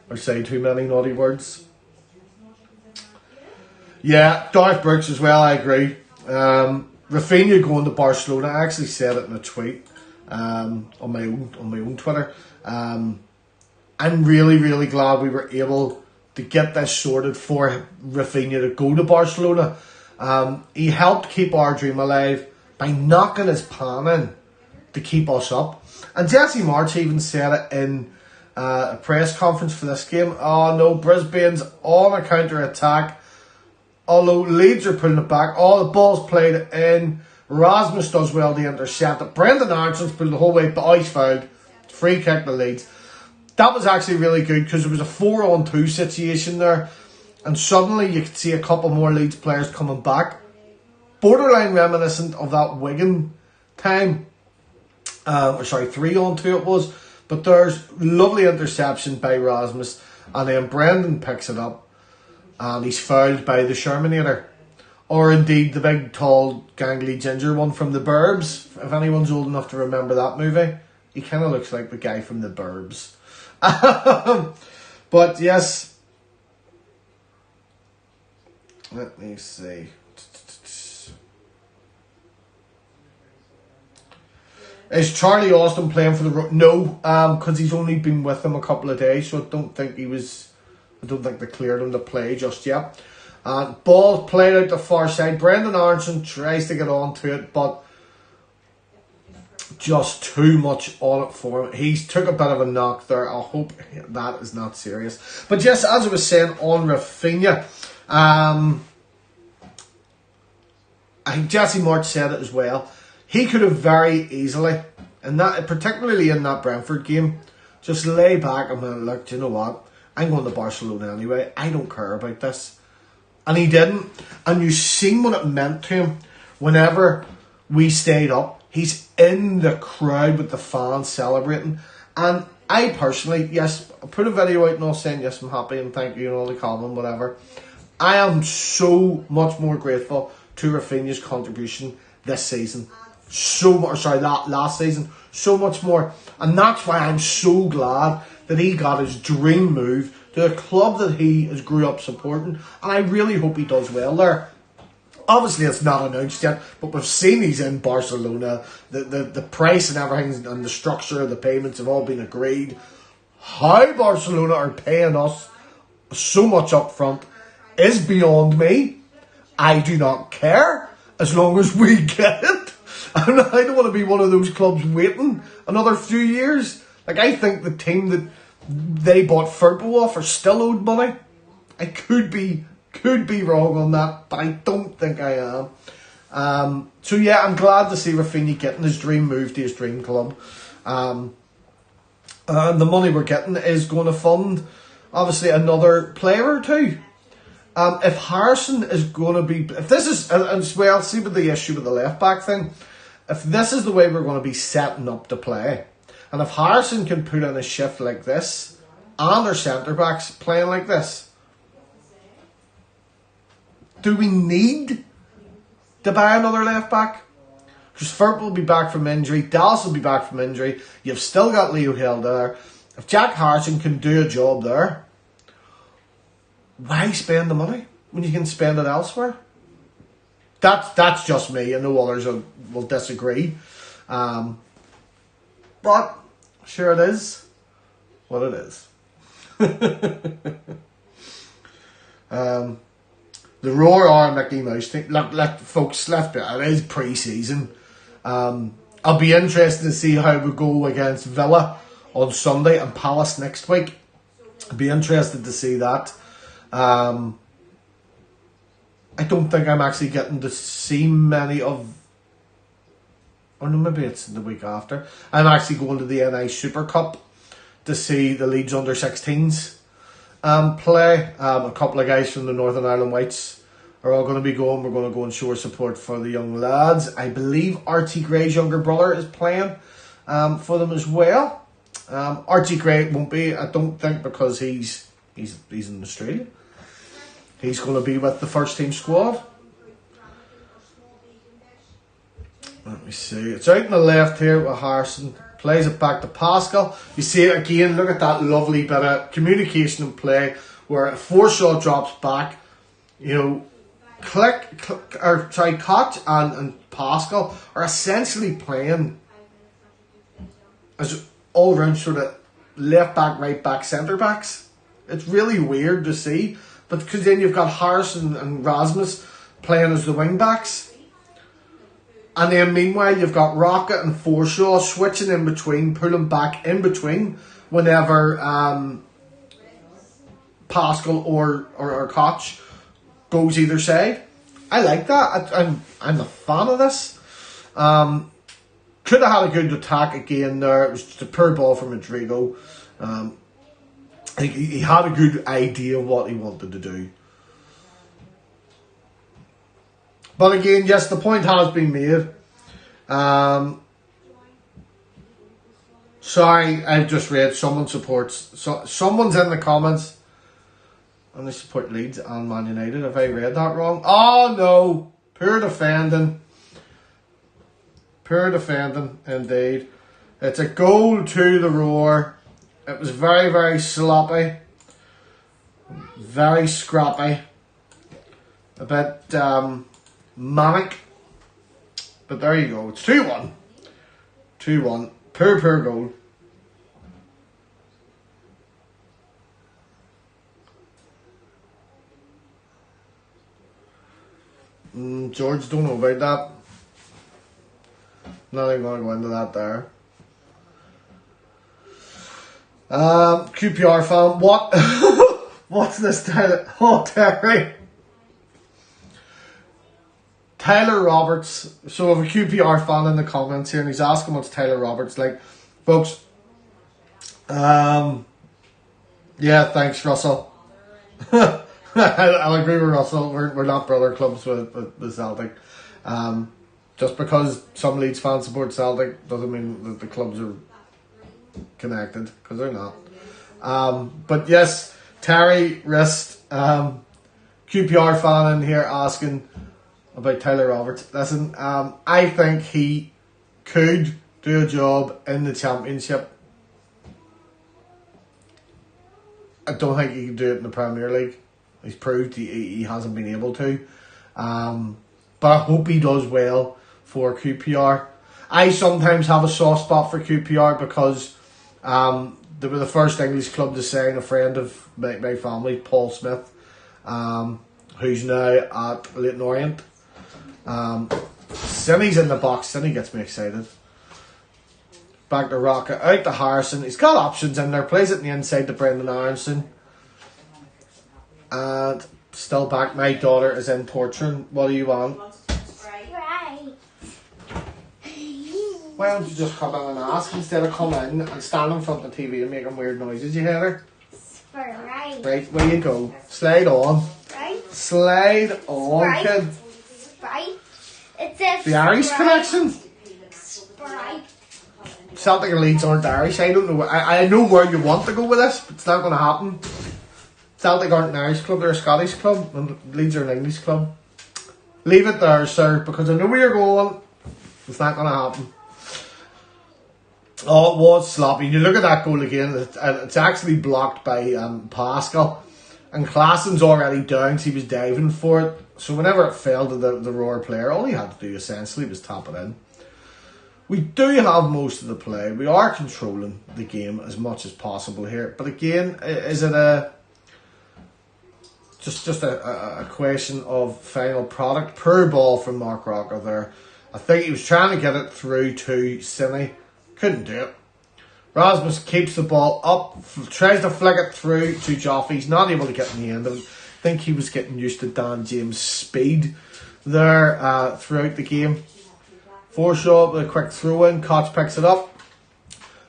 Speaker 1: Or say too many naughty words. Yeah, Darth Brooks as well, I agree. Raphinha going to Barcelona. I actually said it in a tweet on my own Twitter. I'm really glad we were able to get this sorted for Raphinha to go to Barcelona. He helped keep our dream alive by knocking his pan in to keep us up. And Jesse March even said it in a press conference for this game. Oh no, Brisbane's on a counter-attack. Although Leeds are pulling it back. Oh, the ball's played in. Rasmus does well to intercept it. Brendan Aronson's pulled the whole way, but he's fouled. Free kick to Leeds. That was actually really good because it was a 4-on-2 situation there. And suddenly you could see a couple more Leeds players coming back. Borderline reminiscent of that Wigan time. 3-on-2 it was. But there's lovely interception by Rasmus. And then Brendan picks it up. And he's fouled by the Shermanator. Or indeed the big, tall, gangly, ginger one from The Burbs. If anyone's old enough to remember that movie. He kind of looks like the guy from The Burbs. But yes, let me see. Is Charlie Austin playing for the... No, because he's only been with them a couple of days, so I don't think he was... I don't think they cleared him to play just yet. Ball played out the far side. Brendan Aronson tries to get onto it, but just too much on it for him. He's took a bit of a knock there. I hope that is not serious. But yes, as I was saying on Raphinha, I think Jesse March said it as well. He could have very easily, and that particularly in that Brentford game, just lay back and went, look, do you know what? I'm going to Barcelona anyway. I don't care about this. And he didn't. And you've seen what it meant to him whenever we stayed up. He's in the crowd with the fans celebrating. And I personally, yes, I put a video out and all saying, yes, I'm happy and thank you and all the comment, whatever. I am so much more grateful to Raphinha's contribution this season. So much, sorry, last season. So much more. And that's why I'm so glad that he got his dream move to a club that he has grew up supporting. And I really hope he does well there. Obviously, it's not announced yet, but we've seen he's in Barcelona. The price and everything and the structure of the payments have all been agreed. How Barcelona are paying us so much up front is beyond me. I do not care as long as we get it. I don't want to be one of those clubs waiting another few years. Like, I think the team that they bought Firpo off are still owed money. I could be wrong on that, but I don't think I am. So yeah, I'm glad to see Raphinha getting his dream move to his dream club. And the money we're getting is going to fund, obviously, another player or two. If Harrison is going to be... If this is... As well, see with the issue with the left-back thing. If this is the way we're going to be setting up to play, and if Harrison can put in a shift like this, and our centre-backs playing like this, do we need to buy another left-back? Because Firpo will be back from injury, Dallas will be back from injury, you've still got Leo Hill there. If Jack Harrison can do a job there, why spend the money when you can spend it elsewhere? That's just me. I know others will disagree. But sure, it is what it is. The Roar are Mickey Mouse thing. Look, folks, it is pre-season. I'll be interested to see how we go against Villa on Sunday and Palace next week. I'll be interested to see that. I don't think I'm actually getting to see many of... Or no, maybe it's the week after. I'm actually going to the NI Super Cup to see the Leeds under-16s play. A couple of guys from the Northern Ireland Whites are all going to be going. We're going to go and show our support for the young lads. I believe Archie Gray's younger brother is playing for them as well. Archie Gray won't be, I don't think, because he's in Australia. He's going to be with the first team squad. Let me see. It's out on the left here with Harrison. Plays it back to Pascal. You see it again. Look at that lovely bit of communication and play where Forshaw drops back. You know, Koch and Pascal are essentially playing as all round sort of left back, right back, centre backs. It's really weird to see. But because then you've got Harrison and Rasmus playing as the wing backs. And then meanwhile you've got Rocket and Forshaw switching in between, pulling back in between whenever Pascal or Koch goes either side. I like that. I'm a fan of this. Could have had a good attack again there. It was just a poor ball from Rodrigo. He had a good idea of what he wanted to do. But again, yes, the point has been made. Sorry, I've just read someone supports... someone's in the comments and they support Leeds and Man United. Have I read that wrong? Oh no! Poor defending. Poor defending, indeed. It's a goal to the Roar. It was very, very sloppy. Very scrappy. A bit manic. But there you go. It's 2-1. 2-1. Poor goal. George, don't know about that. Not even going to go into that there. QPR fan, what? What's this Tyler? Oh, Terry. Tyler Roberts. So, I have a QPR fan in the comments here, and he's asking what's Tyler Roberts like. Folks, yeah, thanks, Russell. I'll agree with Russell. We're not brother clubs with Celtic. Just because some Leeds fans support Celtic doesn't mean that the clubs are connected, because they're not. But yes, Terry Wrist, QPR fan in here asking about Tyler Roberts. Listen, I think he could do a job in the Championship. I don't think he can do it in the Premier League. He's proved he hasn't been able to. But I hope he does well for QPR. I sometimes have a soft spot for QPR because they were the first English club to sign a friend of my family, Paul Smith, who's now at Leyton Orient. Cindy's in the box. Cindy gets me excited. Back to Rocket, out to Harrison. He's got options in there. Plays it in the inside to Brendan Aronson. And still back. My daughter is in torturing. What do you want?
Speaker 2: Right.
Speaker 1: Why don't you just come in and ask instead of come in and stand in front of the TV and making weird noises, you hear her?
Speaker 2: Right.
Speaker 1: Right, where you go. Slide on.
Speaker 2: Right.
Speaker 1: Slide on,
Speaker 2: Right.
Speaker 1: kid.
Speaker 2: Right. It's a
Speaker 1: The Irish
Speaker 2: Sprite.
Speaker 1: connection.
Speaker 2: Sprite.
Speaker 1: Celtic and Leeds aren't Irish. I don't know. I know where you want to go with this, but it's not going to happen. Celtic aren't an Irish club, they're a Scottish club, and Leeds are an English club. Leave it there, sir, because I know where you're going. It's not going to happen. Oh, it was sloppy. You look at that goal again, it's actually blocked by Pascal. And Klaasen's already down, so he was diving for it. So whenever it fell to the Roar player, all he had to do essentially was tap it in. We do have most of the play. We are controlling the game as much as possible here. But again, is it just a question of final product? Poor ball from Mark Rocker there. I think he was trying to get it through to Cine. Couldn't do it. Rasmus keeps the ball up, tries to flick it through to Joffe. He's not able to get in the end of it. I think he was getting used to Dan James' speed there throughout the game. Forshaw with a quick throw in. Koch picks it up.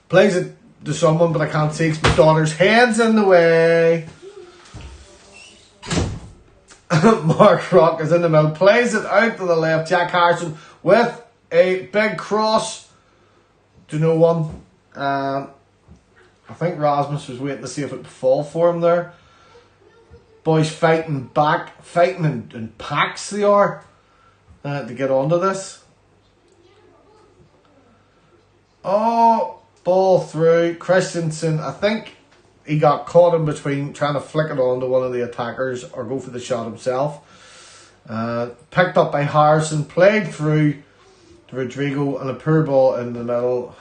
Speaker 1: Plays it to someone, but I can't see because my daughter's head's in the way. Mark Rock is in the middle. Plays it out to the left. Jack Harrison with a big cross to no one. I think Rasmus was waiting to see if it would fall for him there. Boys fighting back. Fighting in packs they are to get onto this. Oh, ball through. Christensen, I think he got caught in between trying to flick it on to one of the attackers or go for the shot himself. Picked up by Harrison, played through to Rodrigo, and a poor ball in the middle.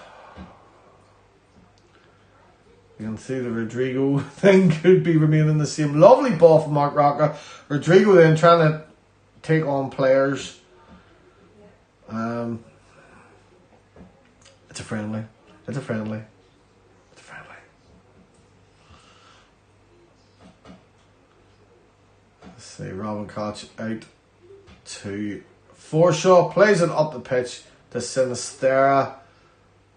Speaker 1: You can see the Rodrigo thing could be remaining the same. Lovely ball from Mark Rocker. Rodrigo then trying to take on players. It's a friendly. It's a friendly. It's a friendly. Let's see. Robin Koch out to Forshaw. Plays it up the pitch to Sinistera.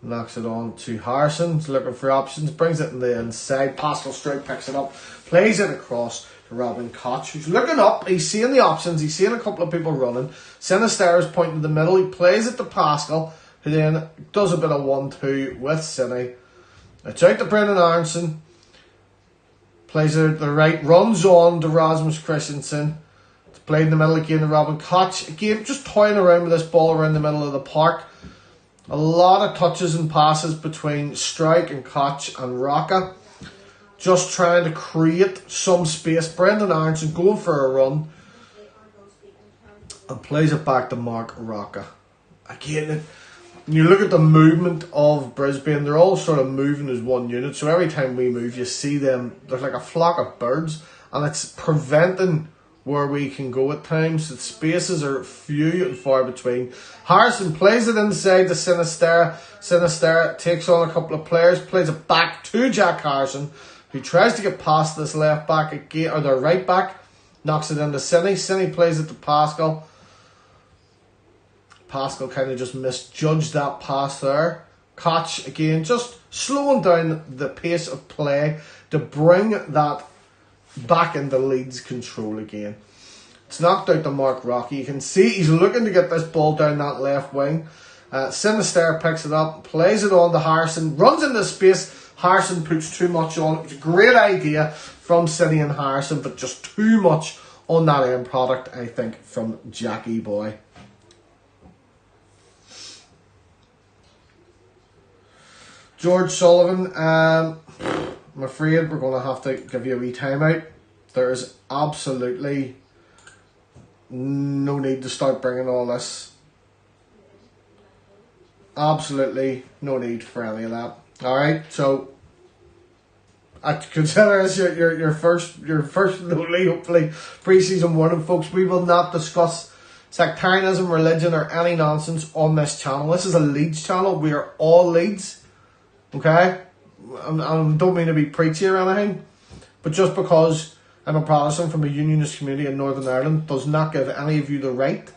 Speaker 1: Knocks it on to Harrison. He's looking for options. Brings it in the inside. Pascal Strike picks it up. Plays it across to Robin Koch, who's looking up. He's seeing the options. He's seeing a couple of people running. Sinistera's pointing to the middle. He plays it to Pascal, who then does a bit of 1-2 with Cine. It's out to Brendan Aronson. Plays it to the right. Runs on to Rasmus Christensen. It's played in the middle again to Robin Koch. Again, just toying around with this ball around the middle of the park. A lot of touches and passes between Strike and Koch and Rocca. just trying to create some space. Brendan Aronson going for a run and plays it back to Mark Rocca. Again, when you look at the movement of Brisbane, they're all sort of moving as one unit. So every time we move, you see them, there's like a flock of birds, and it's preventing where we can go at times. The spaces are few and far between. Harrison plays it inside to Sinisterra. Sinisterra takes on a couple of players, plays it back to Jack Harrison, who tries to get past this left back again, or their right back, knocks it into Cine. Cine plays it to Pascal. Pascal kind of just misjudged that pass there. Koch again, just slowing down the pace of play to bring that back into Leeds control again. It's knocked out to Mark Rocky. You can see he's looking to get this ball down that left wing. Sinister picks it up, plays it on to Harrison, runs into space. Harrison puts too much on. It's a great idea from City and Harrison, but just too much on that end product, I think, from Jackie Boy. George Sullivan, I'm afraid we're going to have to give you a wee timeout. There is absolutely no need to start bringing all this. Absolutely no need for any of that. Alright, so I consider this your first lonely, hopefully, pre-season warning, folks. We will not discuss sectarianism, religion, or any nonsense on this channel. This is a Leeds channel. We are all Leeds. Okay? I don't mean to be preachy or anything, but just because I'm a Protestant from a unionist community in Northern Ireland does not give any of you the right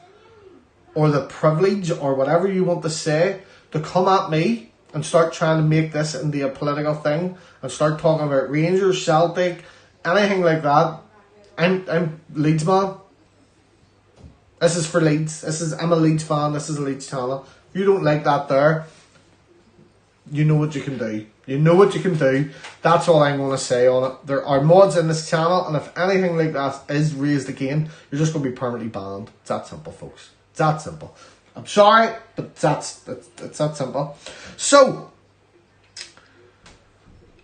Speaker 1: or the privilege or whatever you want to say to come at me and start trying to make this into a political thing and start talking about Rangers, Celtic, anything like that. I'm Leeds man. This is for Leeds. I'm a Leeds fan. This is a Leeds channel. If you don't like that there, you know what you can do. You know what you can do. That's all I'm going to say on it. There are mods in this channel, and if anything like that is raised again, you're just going to be permanently banned. It's that simple, folks. It's that simple. I'm sorry, but it's that simple. So,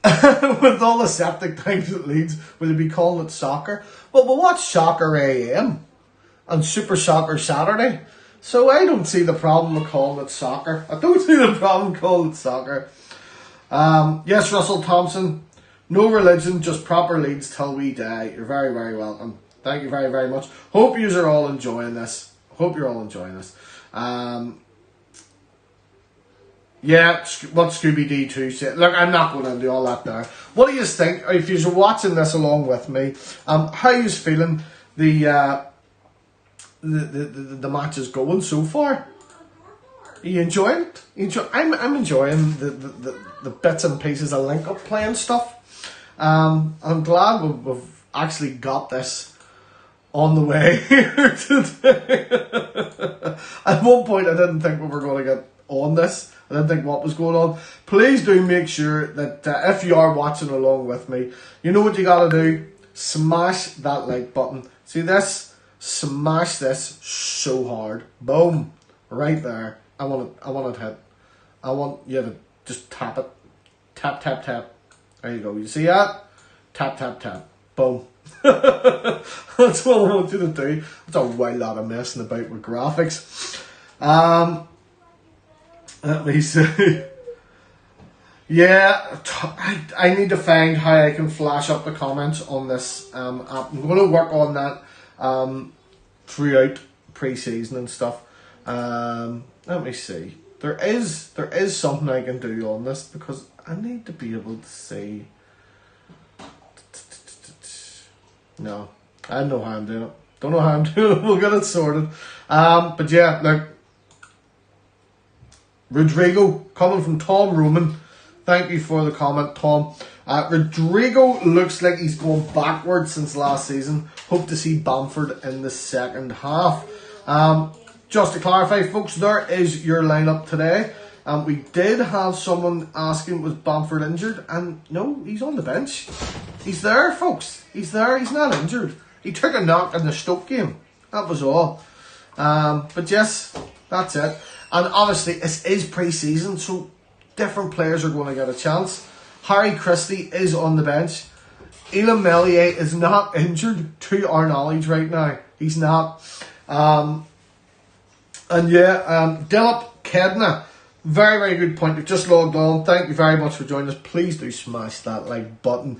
Speaker 1: with all the septic things that leads, will you be calling it soccer? Well, we'll watch Soccer AM and Super Soccer Saturday. So I don't see the problem with calling it soccer. I don't see the problem calling it soccer. Yes, Russell Thompson. No religion, just proper Leeds till we die. You're very, very welcome. Thank you very, very much. Hope you are all enjoying this. Hope you're all enjoying this. Yeah, what Scooby-Doo said. Look, I'm not going to do all that there. What do you think? If you're watching this along with me, how are you feeling the match is going so far? Are you enjoying it? I'm enjoying the bits and pieces of link up playing stuff. I'm glad we've actually got this on the way here today. At one point I didn't think we were going to get on this. I didn't think what was going on. Please do make sure that if you are watching along with me, you know what you got to do. Smash that like button. See this? Smash this so hard. Boom. Right there. I want it hit. I want you to just tap it. Tap, tap, tap. There you go. You see that? Tap, tap, tap. Boom. That's what I want you to do. That's a wild lot of messing about with graphics. Let me see. Yeah, I need to find how I can flash up the comments on this app. I'm going to work on that throughout pre-season and stuff. Let me see. There is something I can do on this because I need to be able to see. No, I know how I'm doing it. Don't know how I'm doing it. We'll get it sorted. But yeah, look. Rodrigo, coming from Tom Roman. Thank you for the comment, Tom. Rodrigo looks like he's going backwards since last season. Hope to see Bamford in the second half. Just to clarify, folks, there is your lineup today. We did have someone asking, was Bamford injured? And no, he's on the bench. He's there, folks. He's there. He's not injured. He took a knock in the Stoke game. That was all. But yes, that's it. And obviously, this is pre-season, so different players are going to get a chance. Harry Christie is on the bench. 𝐃𝐎𝐖𝐍𝐋𝐄𝐄 is not injured to our knowledge right now. He's not. And yeah, Dilip Kedna, very, very good point. You've just logged on. Thank you very much for joining us. Please do smash that like button.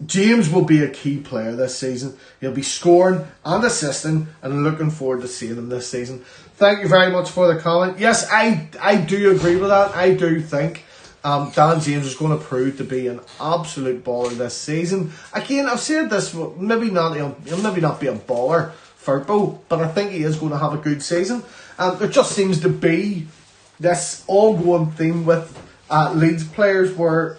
Speaker 1: James will be a key player this season. He'll be scoring and assisting, and looking forward to seeing him this season. Thank you very much for the comment. Yes, I do agree with that. I do think Dan James is going to prove to be an absolute baller this season. Again, I've said this, maybe not, he'll maybe not be a baller for both, but I think he is going to have a good season. There just seems to be this ongoing theme with Leeds players where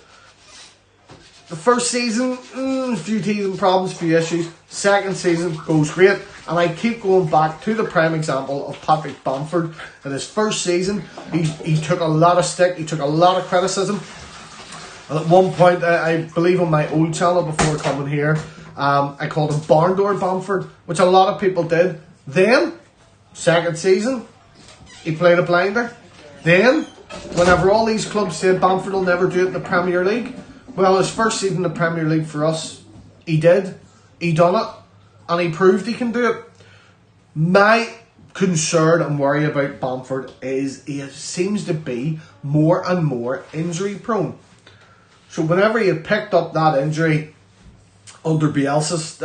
Speaker 1: the first season, a few teething problems, a few issues. Second season goes great. And I keep going back to the prime example of Patrick Bamford. In his first season, he took a lot of stick, he took a lot of criticism. And at one point, I believe on my old channel before coming here, I called him Barn Door Bamford, which a lot of people did. Then, second season, he played a blinder. Then, whenever all these clubs said Bamford will never do it in the Premier League, well, his first season in the Premier League for us, he did. He done it. And he proved he can do it. My concern and worry about Bamford is he seems to be more and more injury prone. So whenever he had picked up that injury under Bielsa's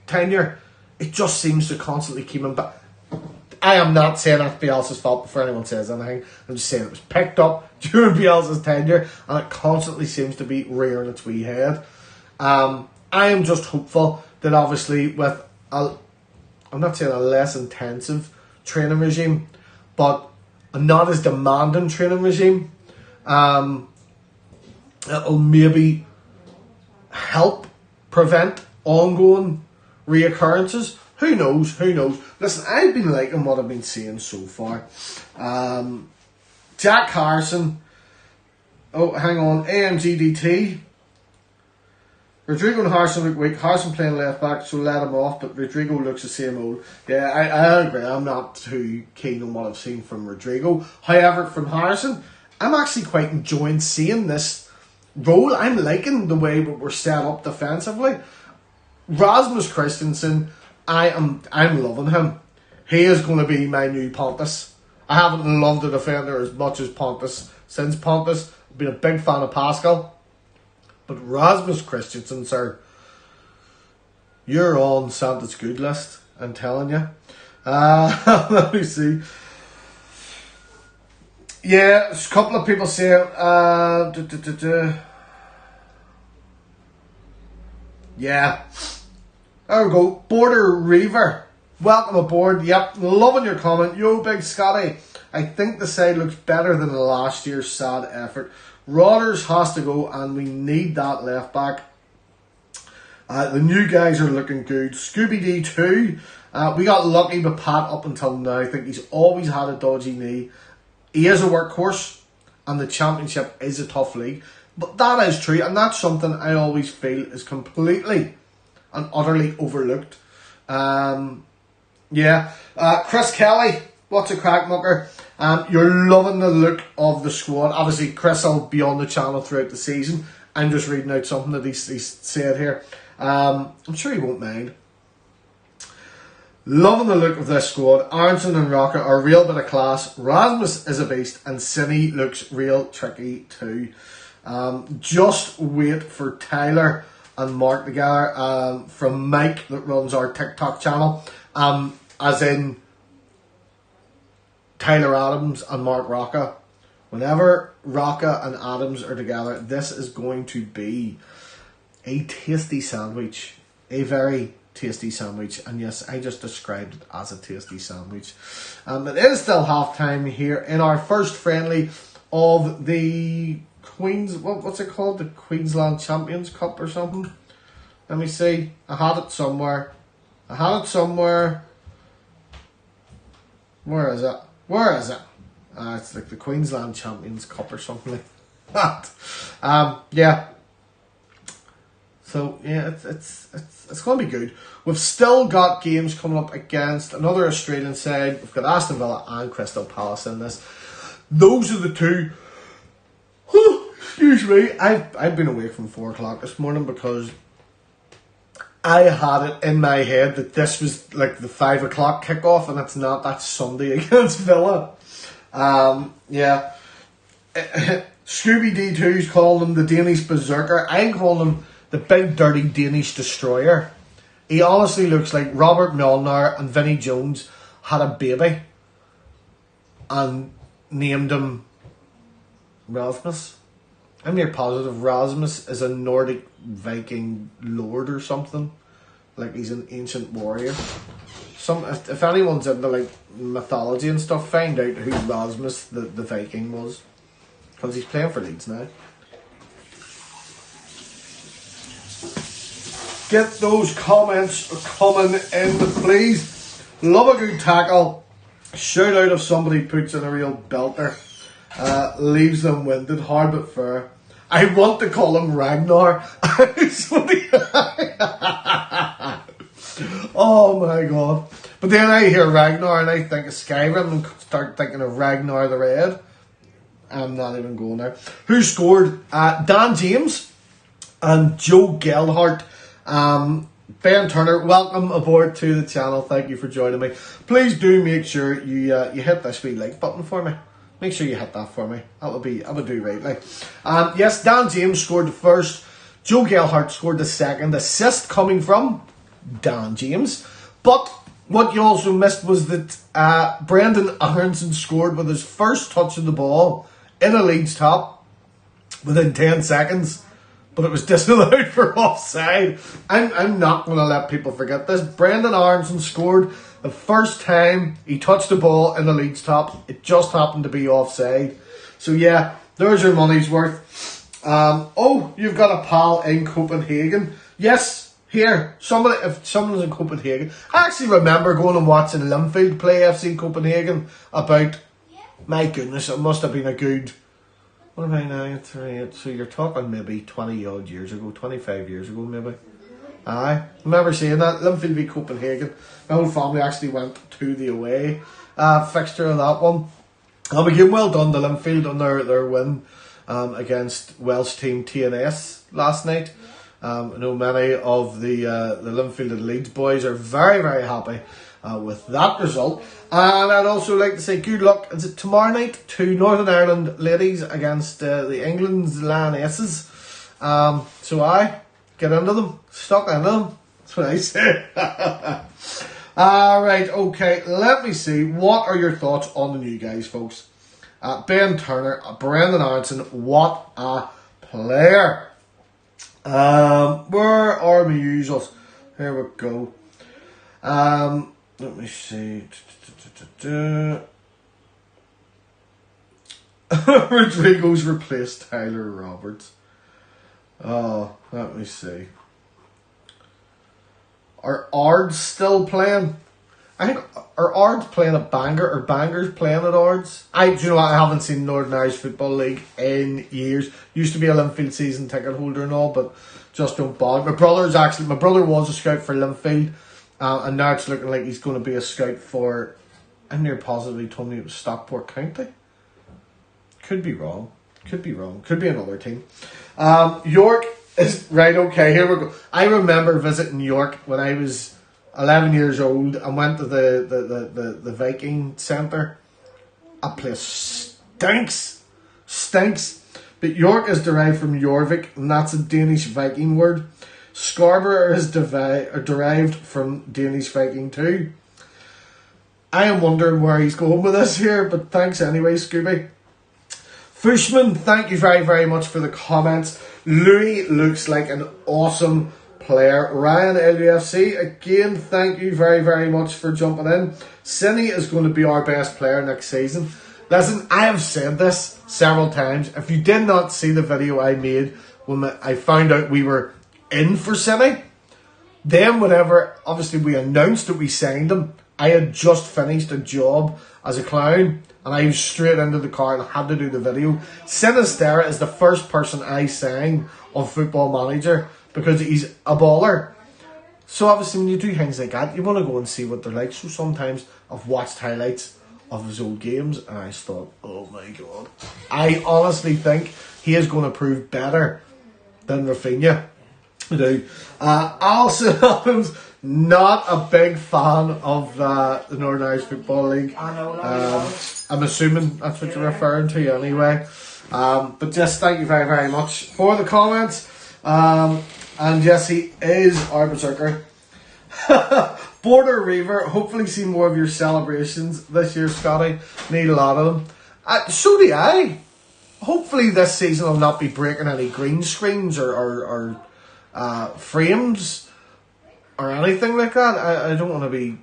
Speaker 1: tenure, it just seems to constantly keep him back. I am not saying that's Bielsa's fault before anyone says anything. I'm just saying it was picked up during Bielsa's tenure, and it constantly seems to be rearing its wee head. I am just hopeful that obviously with I'm not saying a less intensive training regime, but a not as demanding training regime, it'll maybe help prevent ongoing reoccurrences. Who knows? Who knows? Listen, I've been liking what I've been seeing so far. Jack Harrison. Oh, hang on. AMGDT. Rodrigo and Harrison look weak. Harrison playing left back, so let him off, but Rodrigo looks the same old. Yeah, I agree. I'm not too keen on what I've seen from Rodrigo. However, from Harrison, I'm actually quite enjoying seeing this role. I'm liking the way we're set up defensively. Rasmus Christensen, I'm loving him. He is going to be my new Pontus. I haven't loved the defender as much as Pontus since Pontus. I've been a big fan of Pascal. But Rasmus Christensen, sir, you're on Santa's good list, I'm telling you. Let me see. Yeah, there's a couple of people saying, yeah. There we go. Border Reaver. Welcome aboard. Yep, loving your comment. Yo, Big Scotty. I think the side looks better than the last year's sad effort. Rodgers has to go, and we need that left back. The new guys are looking good. Scooby-Doo too. We got lucky with Pat up until now. I think he's always had a dodgy knee. He is a workhorse, and the Championship is a tough league. But that is true, and that's something I always feel is completely and utterly overlooked. Yeah. Chris Kelly, what's a crack, mucker? You're loving the look of the squad. Obviously, Chris will be on the channel throughout the season. I'm just reading out something that he's said here. I'm sure he won't mind. Loving the look of this squad. Aronson and Rocket are a real bit of class. Rasmus is a beast, and Cine looks real tricky too. Just wait for Tyler and Mark together from Mike that runs our TikTok channel. As in Tyler Adams and Mark Rocca. Whenever Rocca and Adams are together, this is going to be a tasty sandwich. A very tasty sandwich. And yes, I just described it as a tasty sandwich. It is still half time here in our first friendly of the what's it called? The Queensland Champions Cup or something? Let me see. I had it somewhere. Where is it? It's like the Queensland Champions Cup or something like that. Yeah. So yeah, it's going to be good. We've still got games coming up against another Australian side. We've got Aston Villa and Crystal Palace in this. Those are the two. Excuse excuse me, I've been awake from 4 o'clock this morning because I had it in my head that this was like the 5 o'clock kickoff, and it's not. That's Sunday against Villa. Yeah. Scooby D2's calling him the Danish Berserker. I'm calling him the big dirty Danish destroyer. He honestly looks like Robert Milner and Vinnie Jones had a baby and named him Rasmus. I'm near positive Rasmus is a Nordic Viking lord or something. Like he's an ancient warrior. If anyone's into like mythology and stuff, find out who Rasmus the Viking was. Because he's playing for Leeds now. Get those comments coming in, please. Love a good tackle. Shout out if somebody puts in a real belter. Leaves them winded, hard but fair. I want to call him Ragnar. Oh my god. But then I hear Ragnar and I think of Skyrim and start thinking of Ragnar the Red. I'm not even going there. Who scored? Dan James and Joe Gelhardt. Ben Turner, welcome aboard to the channel. Thank you for joining me. Please do make sure you hit this wee like button for me. Make sure you hit that for me. That would do right. Like, yes, Dan James scored the first. Joe Gelhardt scored the second. Assist coming from Dan James. But what you also missed was that Brendan Aronson scored with his first touch of the ball in a Leeds top within 10 seconds. But it was disallowed for offside. I'm not going to let people forget this. Brendan Aronson scored the first time he touched the ball in the Leeds top. It just happened to be offside. So yeah, there's your money's worth. Oh, you've got a pal in Copenhagen. Yes, here. If someone's in Copenhagen. I actually remember going and watching Linfield play FC Copenhagen about, my goodness, it must have been a good, what am I now? 38. So you're talking maybe 20 odd years ago, 25 years ago maybe. I remember seeing that. Linfield v Copenhagen. My whole family actually went to the away fixture of that one. Again, well done to Linfield on their win against Welsh team TNS last night. I know many of the Linfield and Leeds boys are very, very happy with that result. And I'd also like to say good luck. Is it tomorrow night to Northern Ireland ladies against the England's Lionesses? So I get into them, stuck into them. That's what I say. Alright, okay, let me see. What are your thoughts on the new guys, folks? Ben Turner, Brendan Aronson, what a player. Where are my usuals? Here we go. Let me see. Rodrigo's replaced Tyler Roberts. Oh, let me see. Are Ards still playing? I think, are Ards playing at Bangor? Or Bangor's playing at Ards? Do you know what? I haven't seen Northern Irish Football League in years. Used to be a Linfield season ticket holder and all, but just don't bother. My brother was a scout for Linfield, and now it's looking like he's going to be a scout for, I'm near positive he told me it was Stockport County. Could be wrong. Could be another team. York is, right, okay, here we go. I remember visiting York when I was 11 years old and went to the Viking Centre. That place stinks. But York is derived from Jorvik, and that's a Danish Viking word. Scarborough is derived from Danish Viking too. I am wondering where he's going with this here, but thanks anyway, Scooby. Fushman, thank you very, very much for the comments. Louis looks like an awesome player. Ryan LUFC, again, thank you very, very much for jumping in. Cine is going to be our best player next season. Listen, I have said this several times. If you did not see the video I made when I found out we were in for Cine, then whenever, obviously, we announced that we signed him, I had just finished a job as a clown, and I was straight into the car and had to do the video. Sinistera is the first person I sang on Football Manager because he's a baller. So obviously when you do things like that, you want to go and see what they're like. So sometimes I've watched highlights of his old games, and I just thought, oh my god. I honestly think he is going to prove better than Raphinha. I do. Alison Adams, not a big fan of the Northern Irish Football League.
Speaker 3: I know,
Speaker 1: I'm assuming that's what you're referring to anyway. But just thank you very, very much for the comments. And Jesse is our berserker. Border Reaver, hopefully see more of your celebrations this year, Scotty. Need a lot of them. So do I. Hopefully this season I'll not be breaking any green screens or frames or anything like that. I don't want to be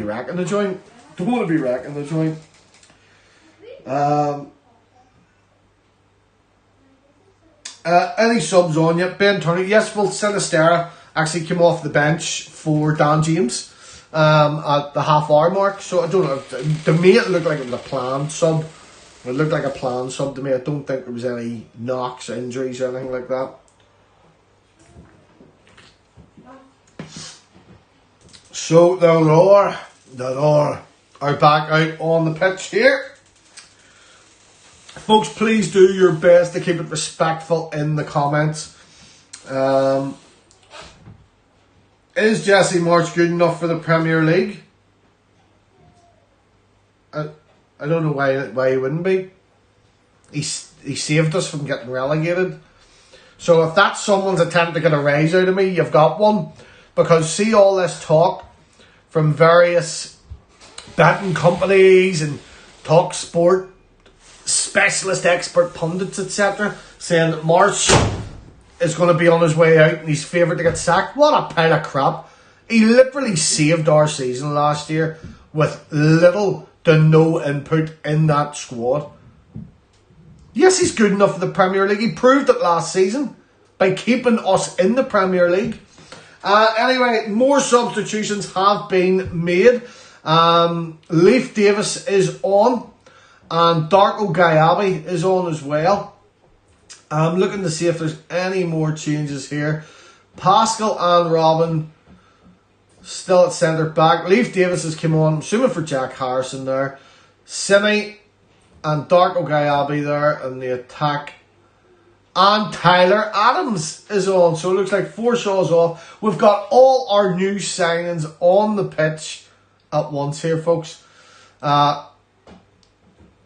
Speaker 1: wrecking the joint. Don't want to be wrecking the joint. Any subs on you? Ben Turney. Yes, well, Sinistera actually came off the bench for Dan James at the half-hour mark. So I don't know. To me, it looked like it was a planned sub. It looked like a planned sub to me. I don't think there was any knocks, injuries, or anything like that. So the Roar are back out on the pitch here. Folks, please do your best to keep it respectful in the comments. Is Jesse March good enough for the Premier League? I don't know why he wouldn't be. He saved us from getting relegated. So if that's someone's attempt to get a raise out of me, you've got one. Because see all this talk from various betting companies and talk sport specialist expert pundits, etc., saying that March is going to be on his way out and he's favoured to get sacked. What a pile of crap. He literally saved our season last year with little to no input in that squad. Yes, he's good enough for the Premier League. He proved it last season by keeping us in the Premier League. Anyway, more substitutions have been made. Leif Davis is on. And 𝐅𝐀𝐍𝐋𝐄𝐄 is on as well. I'm looking to see if there's any more changes here. Pascal and Robin still at centre back. Leif Davis has come on, I'm assuming for Jack Harrison there. Simi and 𝐅𝐀𝐍𝐋𝐄𝐄 there in the attack. And Tyler Adams is on. So it looks like Forshaw's off. We've got all our new signings on the pitch at once here, folks.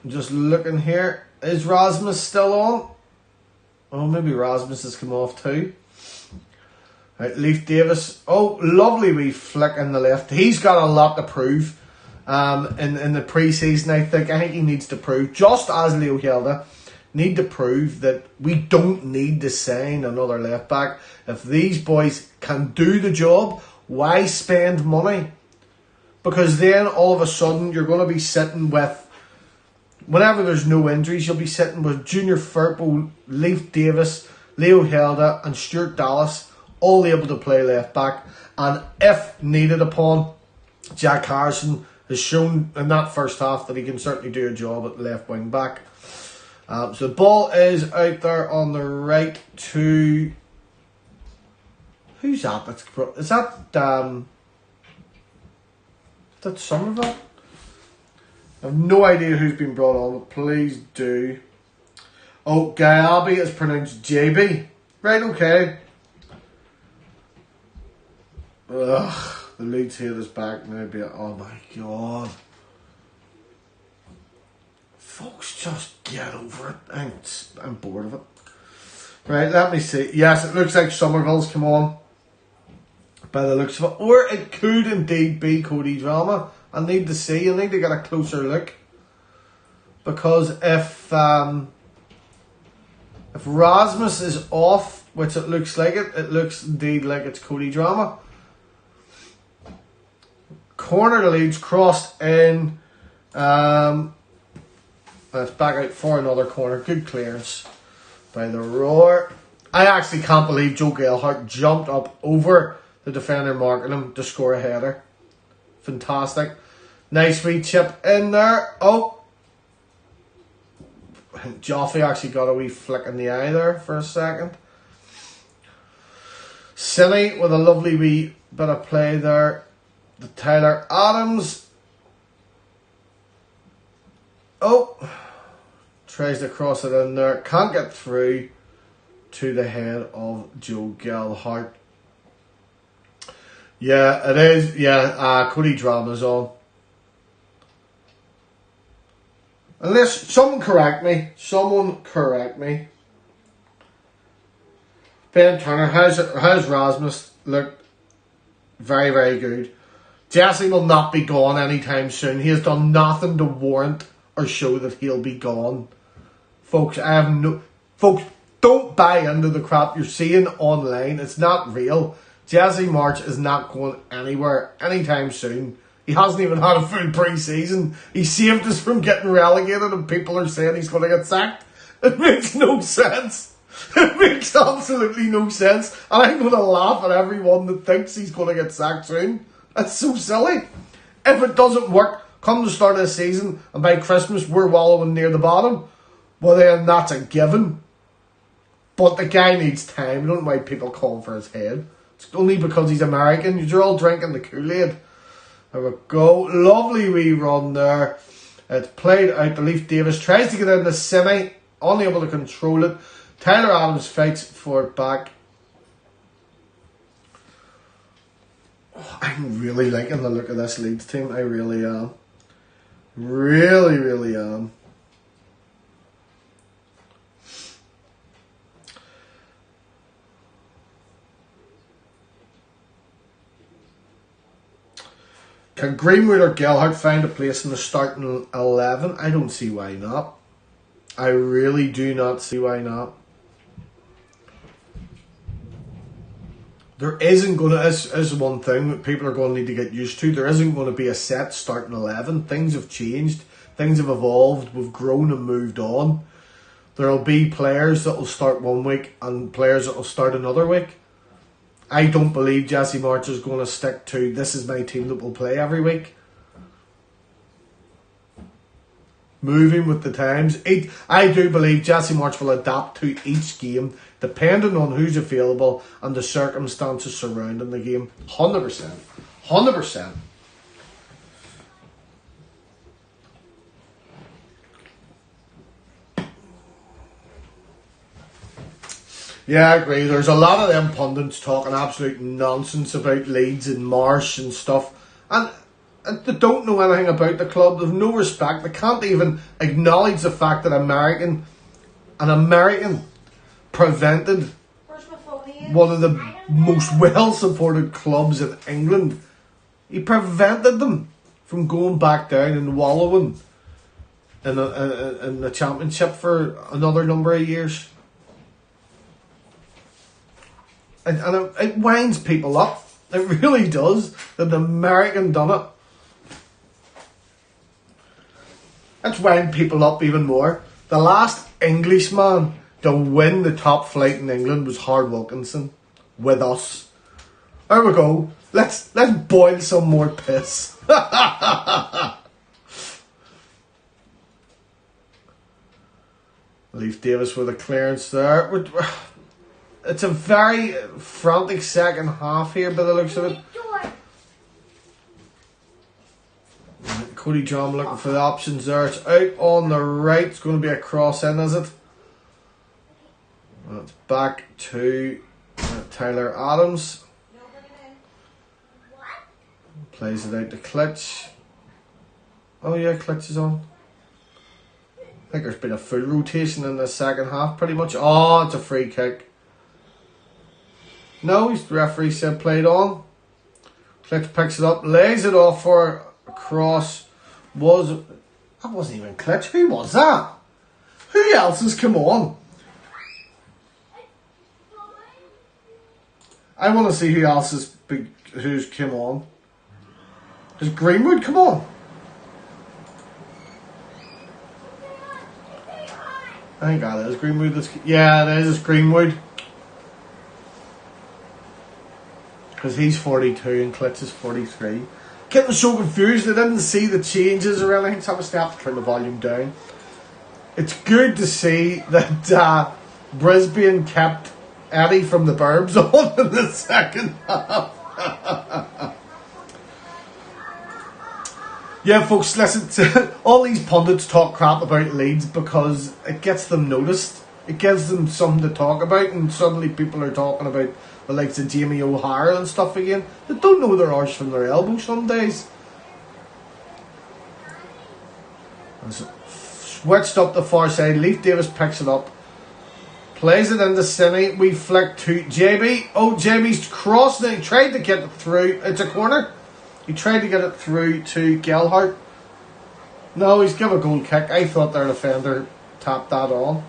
Speaker 1: Just looking here. Is Rasmus still on? Oh, maybe Rasmus has come off too. Right, Leif Davis. Oh, lovely wee flick in the left. He's got a lot to prove in the pre-season, I think. I think he needs to prove, just as Leo Hjelde, need to prove that we don't need to sign another left back. If these boys can do the job, why spend money? Because then all of a sudden you're going to be sitting with, whenever there's no injuries, you'll be sitting with Junior Firpo, Leif Davis, Leo Hjelde and Stuart Dallas all able to play left back. And if needed upon, Jack Harrison has shown in that first half that he can certainly do a job at left wing back. So the ball is out there on the right to... Who's that? Is that Somerville? I have no idea who's been brought on, but please do. Oh, 𝐍𝐋𝐄𝐄 is pronounced JB. Right, okay. Ugh, the Leeds hate is back now. Oh my god. Folks, just get over it. I'm bored of it. Right, let me see. Yes, it looks like Somerville's come on. By the looks of it. Or it could indeed be Cody Drama. I need to see. I need to get a closer look. Because if Rasmus is off, which it looks like it looks indeed like it's Cody Drama. Corner to Leeds, crossed in. It's back out for another corner. Good clearance by the Roar. I actually can't believe Joe Gelhardt jumped up over the defender marking him to score a header. Fantastic. Nice wee chip in there. Oh. Joffrey actually got a wee flick in the eye there for a second. Silly with a lovely wee bit of play there. The Tyler Adams. Tries to cross it in there. Can't get through to the head of Joe Gelhardt. Yeah, it is. Yeah, Cody Drama's on. Unless someone correct me. Ben Turner, how's Rasmus looked? Very, very good. Jesse will not be gone anytime soon. He has done nothing to warrant or show that he'll be gone. Folks, folks, don't buy into the crap you're seeing online. It's not real. Jesse March is not going anywhere anytime soon. He hasn't even had a full pre-season. He saved us from getting relegated and people are saying he's going to get sacked. It makes no sense. It makes absolutely no sense. And I'm going to laugh at everyone that thinks he's going to get sacked soon. That's so silly. If it doesn't work, come the start of the season and by Christmas we're wallowing near the bottom, well then that's a given. But the guy needs time. I don't know why people call for his head. It's only because he's American. You're all drinking the Kool-Aid. There we go. Lovely wee run there. It's played out to Leif Davis. Tries to get in the semi. Unable to control it. Tyler Adams fights for it back. Oh, I'm really liking the look of this Leeds team. I really am. Really, really am. Can Greenwood or Gelhardt find a place in the starting 11? I don't see why not. I really do not see why not. There isn't going to, is one thing that people are going to need to get used to. There isn't going to be a set starting 11. Things have changed. Things have evolved. We've grown and moved on. There will be players that will start one week and players that will start another week. I don't believe Jesse March is going to stick to this is my team that will play every week. Moving with the times. I do believe Jesse March will adapt to each game depending on who's available and the circumstances surrounding the game. 100%. 100%. Yeah, I agree. There's a lot of them pundits talking absolute nonsense about Leeds and Marsh and stuff. And they don't know anything about the club. They've no respect. They can't even acknowledge the fact that an American prevented one of the most well-supported clubs in England. He prevented them from going back down and wallowing in the championship for another number of years. And it winds people up. It really does. That the American done it. It's wound people up even more. The last Englishman to win the top flight in England was Howard Wilkinson. With us. There we go. Let's boil some more piss. Leif Davis with a clearance there. It's a very frantic second half here by the looks of it. Cody Drum looking for the options there. It's out on the right. It's going to be a cross in, is it? And it's back to Tyler Adams. Plays it out to Klitsch. Oh yeah, Klitsch is on. I think there's been a full rotation in the second half pretty much. Oh, it's a free kick. No, the referee said played on. Klitsch picks it up, lays it off for a cross. That wasn't even Klitsch. Who was that? Who else has come on? I want to see who else who's come on. Has Greenwood come on? I think that is Greenwood. Yeah, it is Greenwood. Because he's 42 and Klitsch is 43. Getting so confused, I didn't see the changes or anything, so I was have to turn the volume down. It's good to see that Brisbane kept Eddie from the Burbs on in the second half. Yeah, folks, listen, all these pundits talk crap about Leeds because it gets them noticed. It gives them something to talk about, and suddenly people are talking about the likes of Jamie O'Hara and stuff again. They don't know their arse from their elbow some days. Switched up the far side. Leif Davis picks it up. Plays it into Cine. We flick to JB. Oh, JB's crossing it. He tried to get it through. It's a corner. He tried to get it through to Gelhardt. No, he's given a goal kick. I thought their defender tapped that on.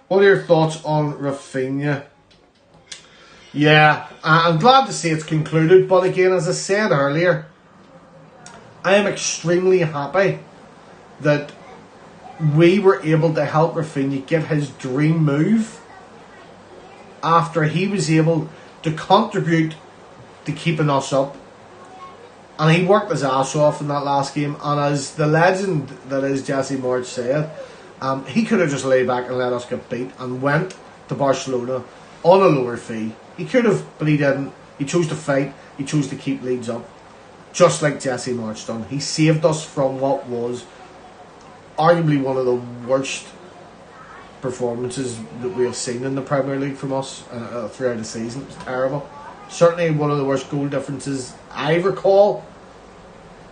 Speaker 1: What are your thoughts on Raphinha? Yeah, I'm glad to see it's concluded, but again, as I said earlier, I am extremely happy that we were able to help Raphinha get his dream move after he was able to contribute to keeping us up. And he worked his ass off in that last game, and as the legend that is Jesse March said, he could have just laid back and let us get beat and went to Barcelona on a lower fee. He could have, but he didn't. He chose to fight. He chose to keep Leeds up. Just like Jesse March done. He saved us from what was arguably one of the worst performances that we have seen in the Premier League from us throughout the season. It was terrible. Certainly one of the worst goal differences I recall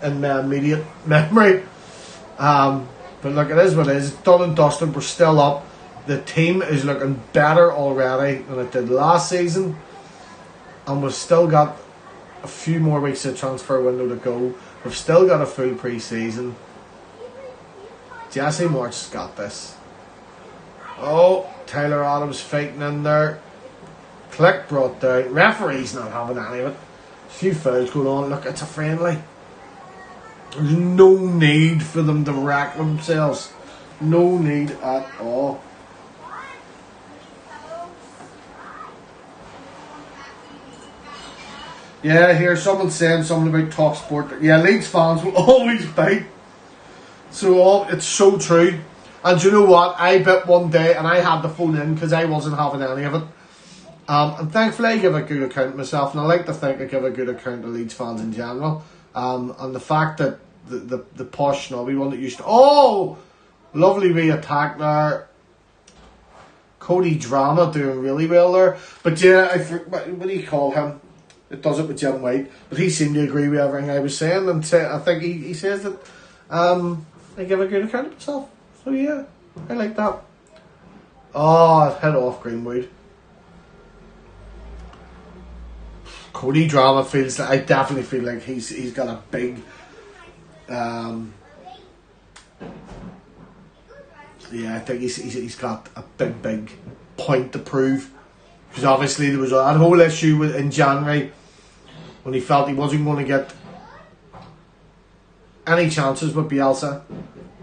Speaker 1: in my immediate memory. But look, it is what it is. It's done and dusted. We're still up. The team is looking better already than it did last season. And we've still got a few more weeks of transfer window to go. We've still got a full pre-season. Jesse March's got this. Oh, Tyler Adams fighting in there. Click brought down. Referee's not having any of it. A few fouls going on. Look, it's a friendly. There's no need for them to rack themselves. No need at all. Yeah, here someone saying something about Talk Sport. Yeah, Leeds fans will always bite. So it's so true. And you know what? I bet one day, and I had to phone in because I wasn't having any of it. And thankfully I give a good account of myself, and I like to think I give a good account of Leeds fans in general. And the fact that the posh snobby one that used to... Oh! Lovely wee attack there. Cody Drama doing really well there. But yeah, what do you call him? It does it with Jim White. But he seemed to agree with everything I was saying. And I think he says that I give a good account of myself. So yeah, I like that. Oh, I've hit off Greenwood. Cody Drama feels like... I definitely feel like he's got a big... yeah, I think he's got a big point to prove. Because obviously there was that whole issue in January when he felt he wasn't going to get any chances with Bielsa.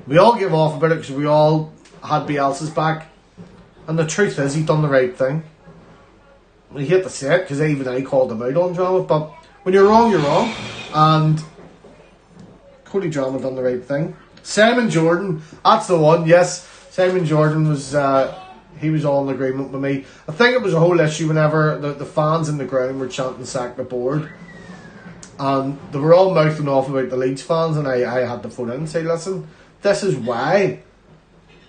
Speaker 1: We all gave off about it because we all had Bielsa's back. And the truth is, he done the right thing. I hate to say it because even I called him out on Drama, but when you're wrong, you're wrong. And Cody Drama done the right thing. Simon Jordan, that's the one. Yes, Simon Jordan was he was all in agreement with me. I think it was a whole issue whenever the fans in the ground were chanting "sack the board," and they were all mouthing off about the Leeds fans, and I had to phone in and say, listen, this is why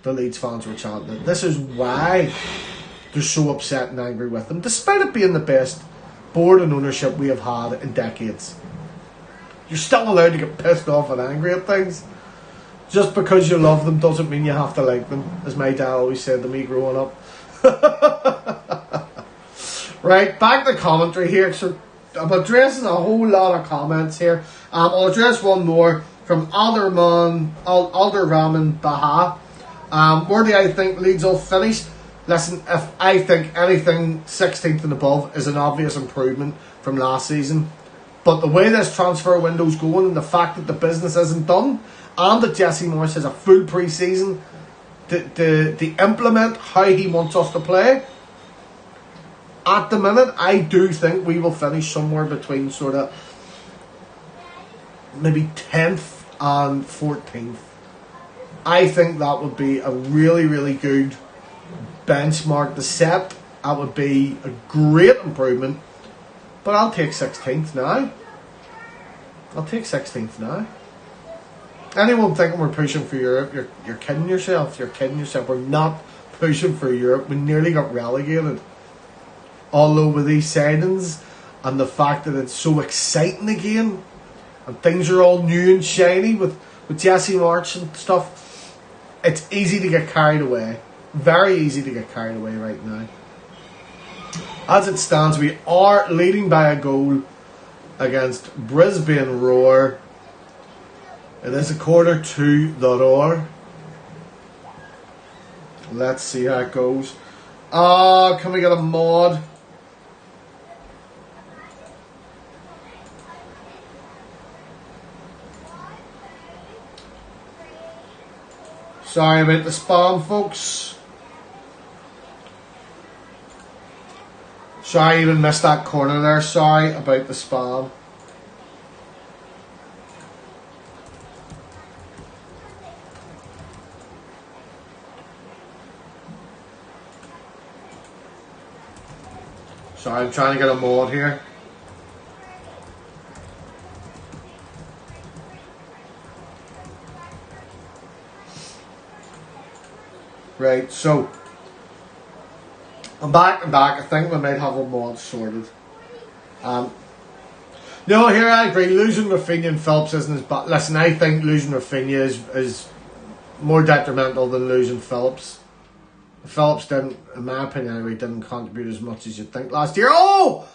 Speaker 1: the Leeds fans were chanting it. This is why they're so upset and angry with them, despite it being the best board and ownership we have had in decades. You're still allowed to get pissed off and angry at things. Just because you love them doesn't mean you have to like them, as my dad always said to me growing up. Right, back to commentary here. So I'm addressing a whole lot of comments here. I'll address one more from Alderman Baha. Where do I think Leeds will finish? Listen, if I think anything 16th and above is an obvious improvement from last season. But the way this transfer window's going and the fact that the business isn't done and that Jesse Morris has a full pre-season to implement how he wants us to play, at the minute I do think we will finish somewhere between sort of maybe 10th and 14th. I think that would be a really, really good benchmark to set. That would be a great improvement. But I'll take 16th now. I'll take 16th now. Anyone thinking we're pushing for Europe, you're kidding yourself. You're kidding yourself. We're not pushing for Europe. We nearly got relegated. Although with these signings and the fact that it's so exciting again, and things are all new and shiny with Jesse March and stuff, it's easy to get carried away. Very easy to get carried away right now. As it stands, we are leading by a goal against Brisbane Roar. It is 1/4 Let's see how it goes. Can we get a mod? Sorry about the spam, folks. Sorry, I even missed that corner there. Sorry about the spam. Sorry, I'm trying to get a mod here. Right, so I'm back. I think we might have a mod sorted. No, here I agree. Losing Raphinha and Phillips isn't as bad. Listen, I think losing Raphinha is more detrimental than losing Phillips. Phillips didn't, in my opinion anyway, didn't contribute as much as you'd think last year. Oh!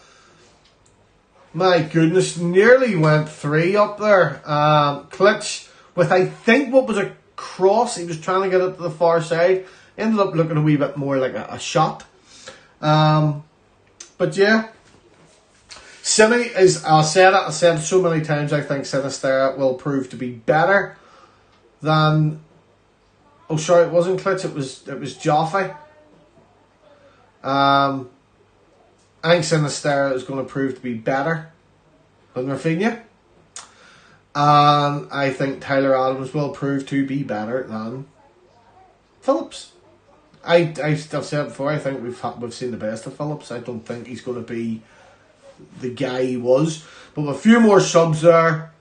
Speaker 1: My goodness, nearly went 3 up there. Klitsch with, I think, what was a cross. He was trying to get it to the far side. Ended up looking a wee bit more like a shot. But yeah. Cine is, I said it so many times, I think Sinisterra will prove to be better than, oh sorry, it wasn't Klitsch, it was Joffrey. I think Sinisterra is going to prove to be better than Raphinha. And I think Tyler Adams will prove to be better than Phillips. I've said before, I think we've seen the best of Phillips. I don't think he's going to be the guy he was. But with a few more subs there,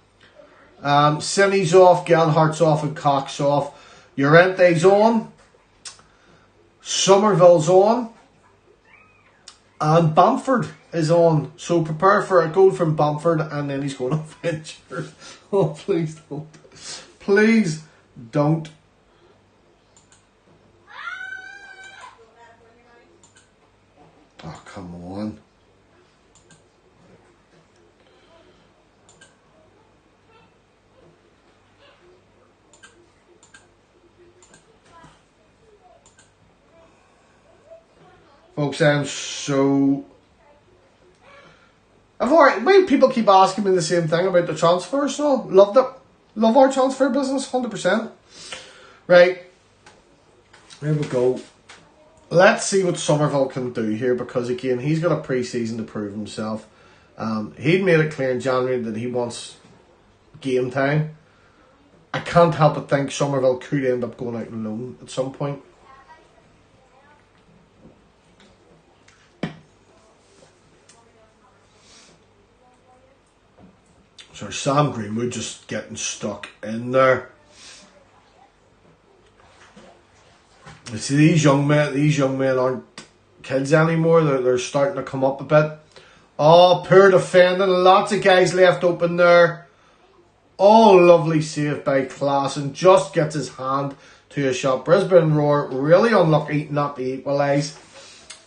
Speaker 1: Cine's off, Gelhardt's off, and Cox off. Llorente's on, Somerville's on, and Bamford is on. So prepare for a goal from Bamford, and then he's going to venture. Oh, please don't. Please don't. Oh, come on. Folks, I'm so... people keep asking me the same thing about the transfers. No, loved it. Love our transfer business, 100%. Right. Here we go. Let's see what Somerville can do here, because again, he's got a pre-season to prove himself. He'd made it clear in January that he wants game time. I can't help but think Somerville could end up going out on loan at some point. So Sam Greenwood just getting stuck in there. You see, these young men aren't kids anymore. They're starting to come up a bit. Oh, poor defending. Lots of guys left open there. Oh, lovely save by Klaassen. Just gets his hand to a shot. Brisbane Roar really unlucky not to equalise.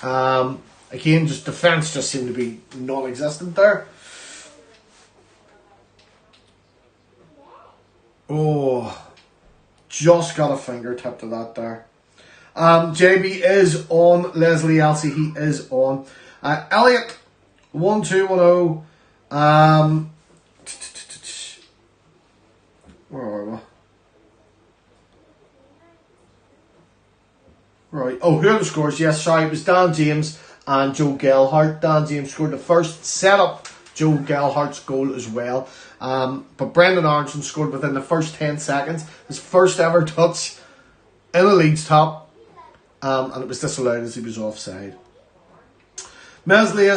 Speaker 1: Again, just defence just seemed to be non-existent there. Oh, just got a fingertip to that there. JB is on. Leslie Elsie, he is on. Elliot 1210. Where are we? Right. Oh, who are the scores? Yes, sorry, it was Dan James and Joe Gelhardt. Dan James scored the first, set up 𝐃𝐎𝐖𝐍𝐋𝐄's goal as well. But Brendan Aronson scored within the first 10 seconds. His first ever touch in a Leeds top. And it was disallowed as he was offside. Meslier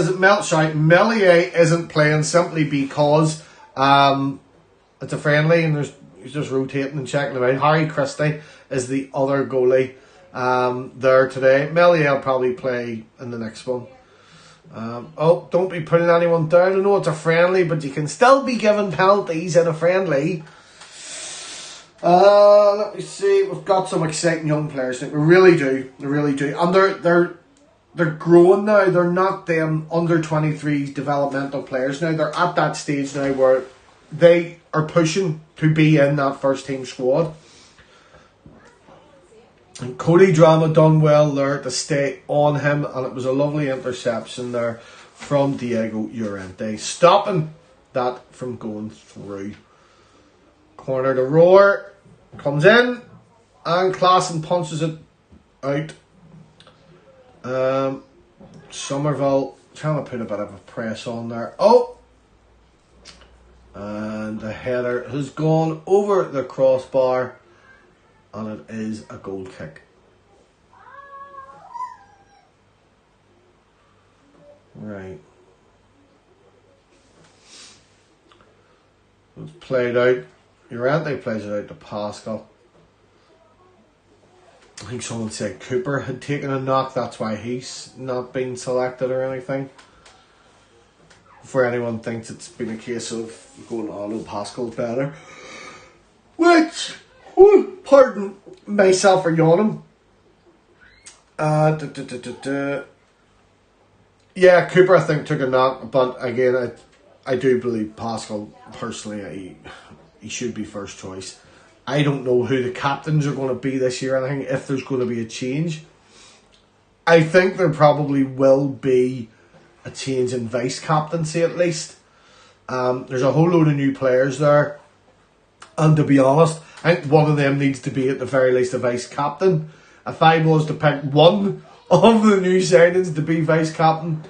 Speaker 1: isn't playing simply because it's a friendly and he's just rotating and checking him out. Harry Christie is the other goalie there today. Meslier will probably play in the next one. Oh, don't be putting anyone down. I know it's a friendly, but you can still be given penalties in a friendly. Let me see. We've got some exciting young players. We really do. We really do. And they're growing now. They're not them under-23s developmental players now. They're at that stage now where they are pushing to be in that first team squad. And Cody Drama done well there to stay on him, and it was a lovely interception there from Diego Llorente, stopping that from going through. Corner to Roar, comes in, and Klaassen punches it out. Somerville trying to put a bit of a press on there. Oh! And the header has gone over the crossbar, and it is a goal kick. Right. It's played out. Llorente plays it out to Pascal. I think someone said Cooper had taken a knock. That's why he's not been selected or anything. Before anyone thinks it's been a case of going, oh no, Pascal's better. Which, pardon myself for yawning. Yeah, Cooper I think took a knock, but again, I do believe Pascal, personally, he should be first choice. I don't know who the captains are going to be this year. I think if there's going to be a change, I think there probably will be a change in vice captaincy at least. There's a whole load of new players there, and to be honest, I think one of them needs to be at the very least a vice captain. If I was to pick one of the new signings to be vice captain,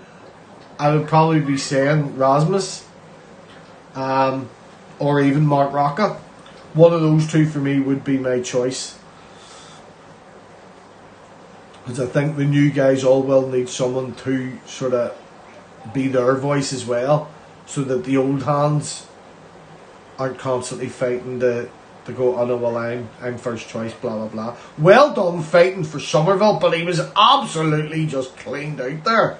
Speaker 1: I would probably be saying Rasmus, or even Mark Rocca. One of those two for me would be my choice, because I think the new guys all will need someone to sort of be their voice as well, so that the old hands aren't constantly fighting to go, oh no, well I'm first choice, blah blah blah. Well done fighting for Somerville, but he was absolutely just cleaned out there.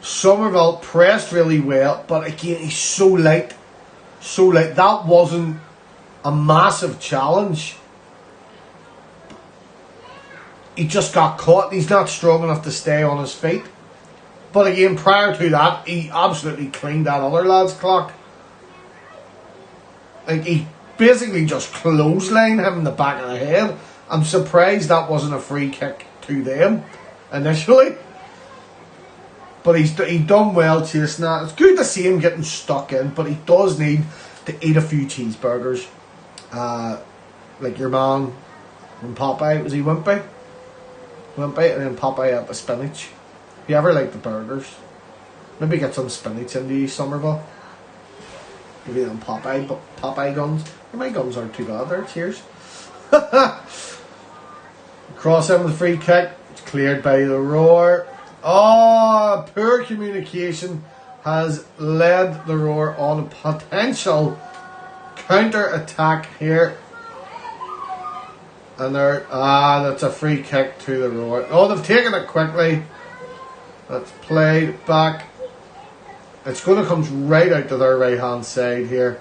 Speaker 1: Somerville pressed really well, but again he's so light. So light. That wasn't a massive challenge. He just got caught. He's not strong enough to stay on his feet. But again, prior to that, he absolutely cleaned that other lad's clock. Like, he basically just clotheslined him in the back of the head. I'm surprised that wasn't a free kick to them initially. But he done well chasing that. It's good to see him getting stuck in, but he does need to eat a few cheeseburgers. Like your man from Popeye, was he Wimpy? Wimpy, and then Popeye at the spinach. If you ever like the burgers, maybe get some spinach into you, Somerville. Give you them Popeye guns. My guns aren't too bad there, cheers. Cross in with the free kick. It's cleared by the Roar. Oh, poor communication has led the Roar on a potential counter-attack here. And that's a free kick to the Roar. Oh, they've taken it quickly. That's played back. It's going to come right out to their right-hand side here.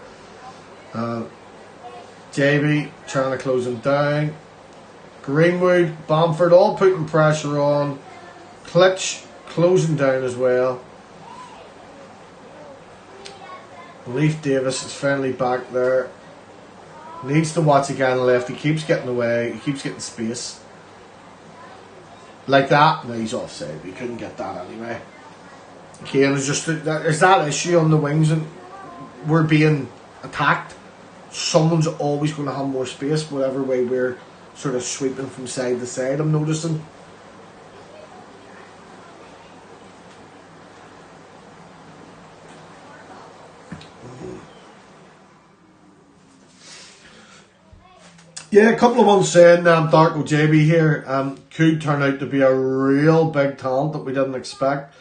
Speaker 1: JB trying to close him down. Greenwood, Bamford all putting pressure on. Klitsch closing down as well. Leif Davis is finally back there. Needs to watch again left. He keeps getting away. He keeps getting space. Like that. No, he's offside. He couldn't get that anyway. Kane is just... There's that issue on the wings, and we're being attacked. Someone's always going to have more space, whatever way we're sort of sweeping from side to side, I'm noticing. Yeah, a couple of months in, Darko JB here could turn out to be a real big talent that we didn't expect.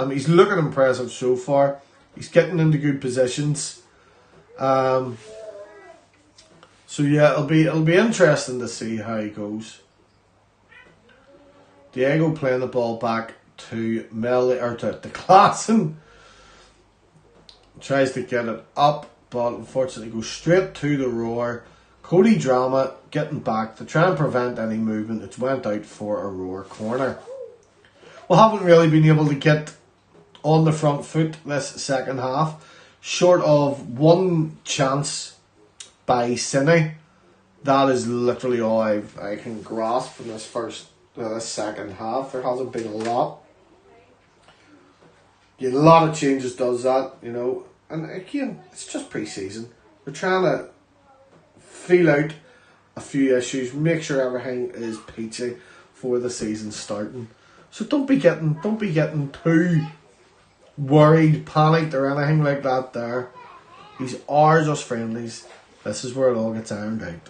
Speaker 1: He's looking impressive so far. He's getting into good positions. So yeah, it'll be interesting to see how he goes. Diego playing the ball back to to Klaassen. Tries to get it up, but unfortunately goes straight to the roar. Cody Drama getting back to try and prevent any movement. It's went out for a roar corner. We haven't really been able to get on the front foot this second half, short of one chance by Cine. That is literally all I can grasp from this second half. There hasn't been a lot. A lot of changes does that, you know. And again, it's just pre-season. We're trying to feel out a few issues, make sure everything is peachy for the season starting. So don't be getting too worried, panicked, or anything like that. There, these are just friendlies. This is where it all gets ironed out.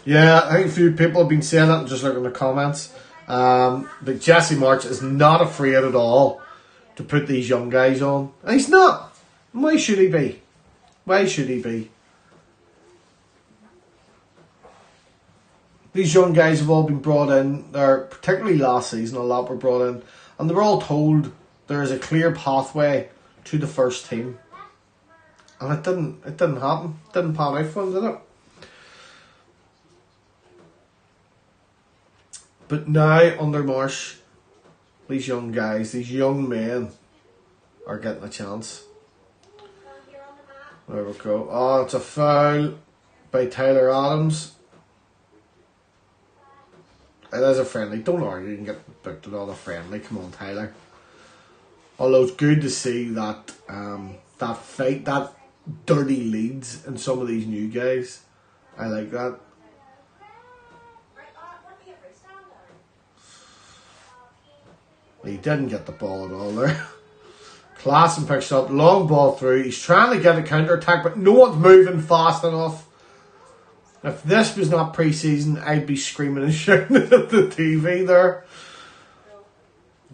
Speaker 1: Yeah, I think a few people have been saying that. Just look in the comments. But Jesse March is not afraid at all to put these young guys on. And he's not. Why should he be? Why should he be? These young guys have all been brought in. They're particularly last season, a lot were brought in, and they were all told there is a clear pathway to the first team. And it didn't happen. It didn't pan out for them, did it? But now, under Marsh, these young guys, these young men are getting a chance. There we go. Oh, it's a foul by Tyler Adams. It is a friendly. Don't argue, you can get booked at all a friendly. Come on, Tyler. Although it's good to see that that fight, that dirty Leeds in some of these new guys. I like that. He didn't get the ball at all there. Klaassen picks up, long ball through. He's trying to get a counter-attack, but no one's moving fast enough. If this was not pre-season, I'd be screaming and shouting at the TV there.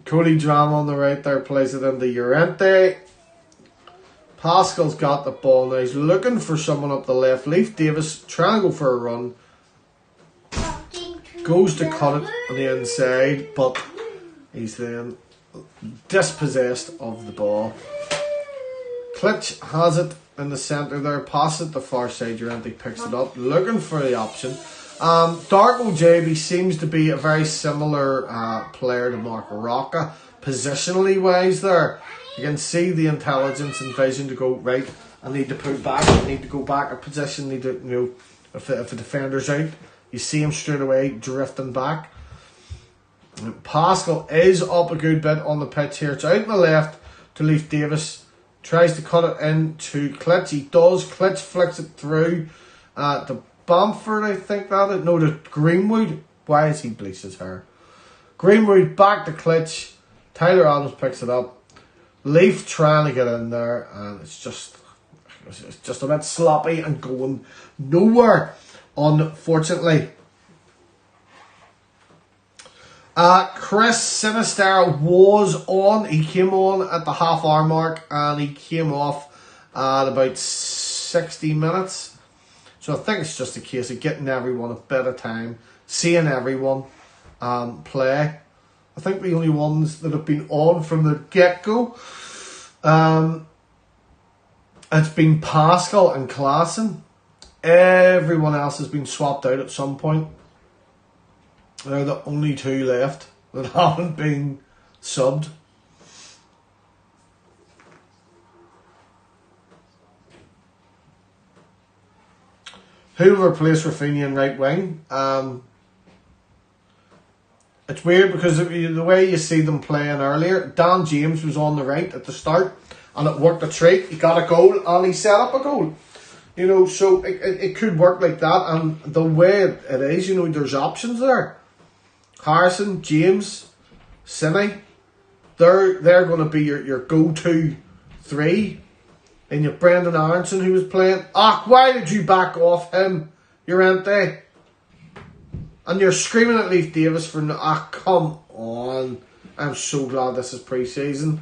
Speaker 1: Cody Drama on the right there plays it into Llorente. Pascal's got the ball now. He's looking for someone up the left. Leif Davis trying to go for a run. Goes to cut it on the inside, but he's then dispossessed of the ball. Klitsch has it in the centre there. Pass it to the far side. Llorente picks it up. Looking for the option. Darko JB seems to be a very similar player to Mark Rocca. Positionally wise there. You can see the intelligence and vision to go, right, I need to put back. I need to go back a position. Need to, you know, if a defender's out, you see him straight away drifting back. Pascal is up a good bit on the pitch here. It's out on the left to Leif Davis. Tries to cut it into Klitsch. He does. Klitsch flicks it through to Bamford, I think that is. No, to Greenwood. Why is he bleached his hair? Greenwood back to Klitsch. Tyler Adams picks it up. Leif trying to get in there, and it's just a bit sloppy and going nowhere, unfortunately. Chris Sinister was on. He came on at the half-hour mark, and he came off at about 60 minutes. So I think it's just a case of getting everyone a bit of time, seeing everyone play. I think the only ones that have been on from the get-go, it's been Pascal and Klaassen. Everyone else has been swapped out at some point. They're the only two left that haven't been subbed. Who will replace Raphinha in right wing? It's weird because the way you see them playing earlier, Dan James was on the right at the start and it worked a treat. He got a goal and he set up a goal. You know, so it could work like that. And the way it is, you know, there's options there. Harrison, James, Cine, they're going to be your go-to three. And you Brendan Aronson who was playing. Why did you back off him, Llorente? And you're screaming at Leif Davis for come on. I'm so glad this is pre-season.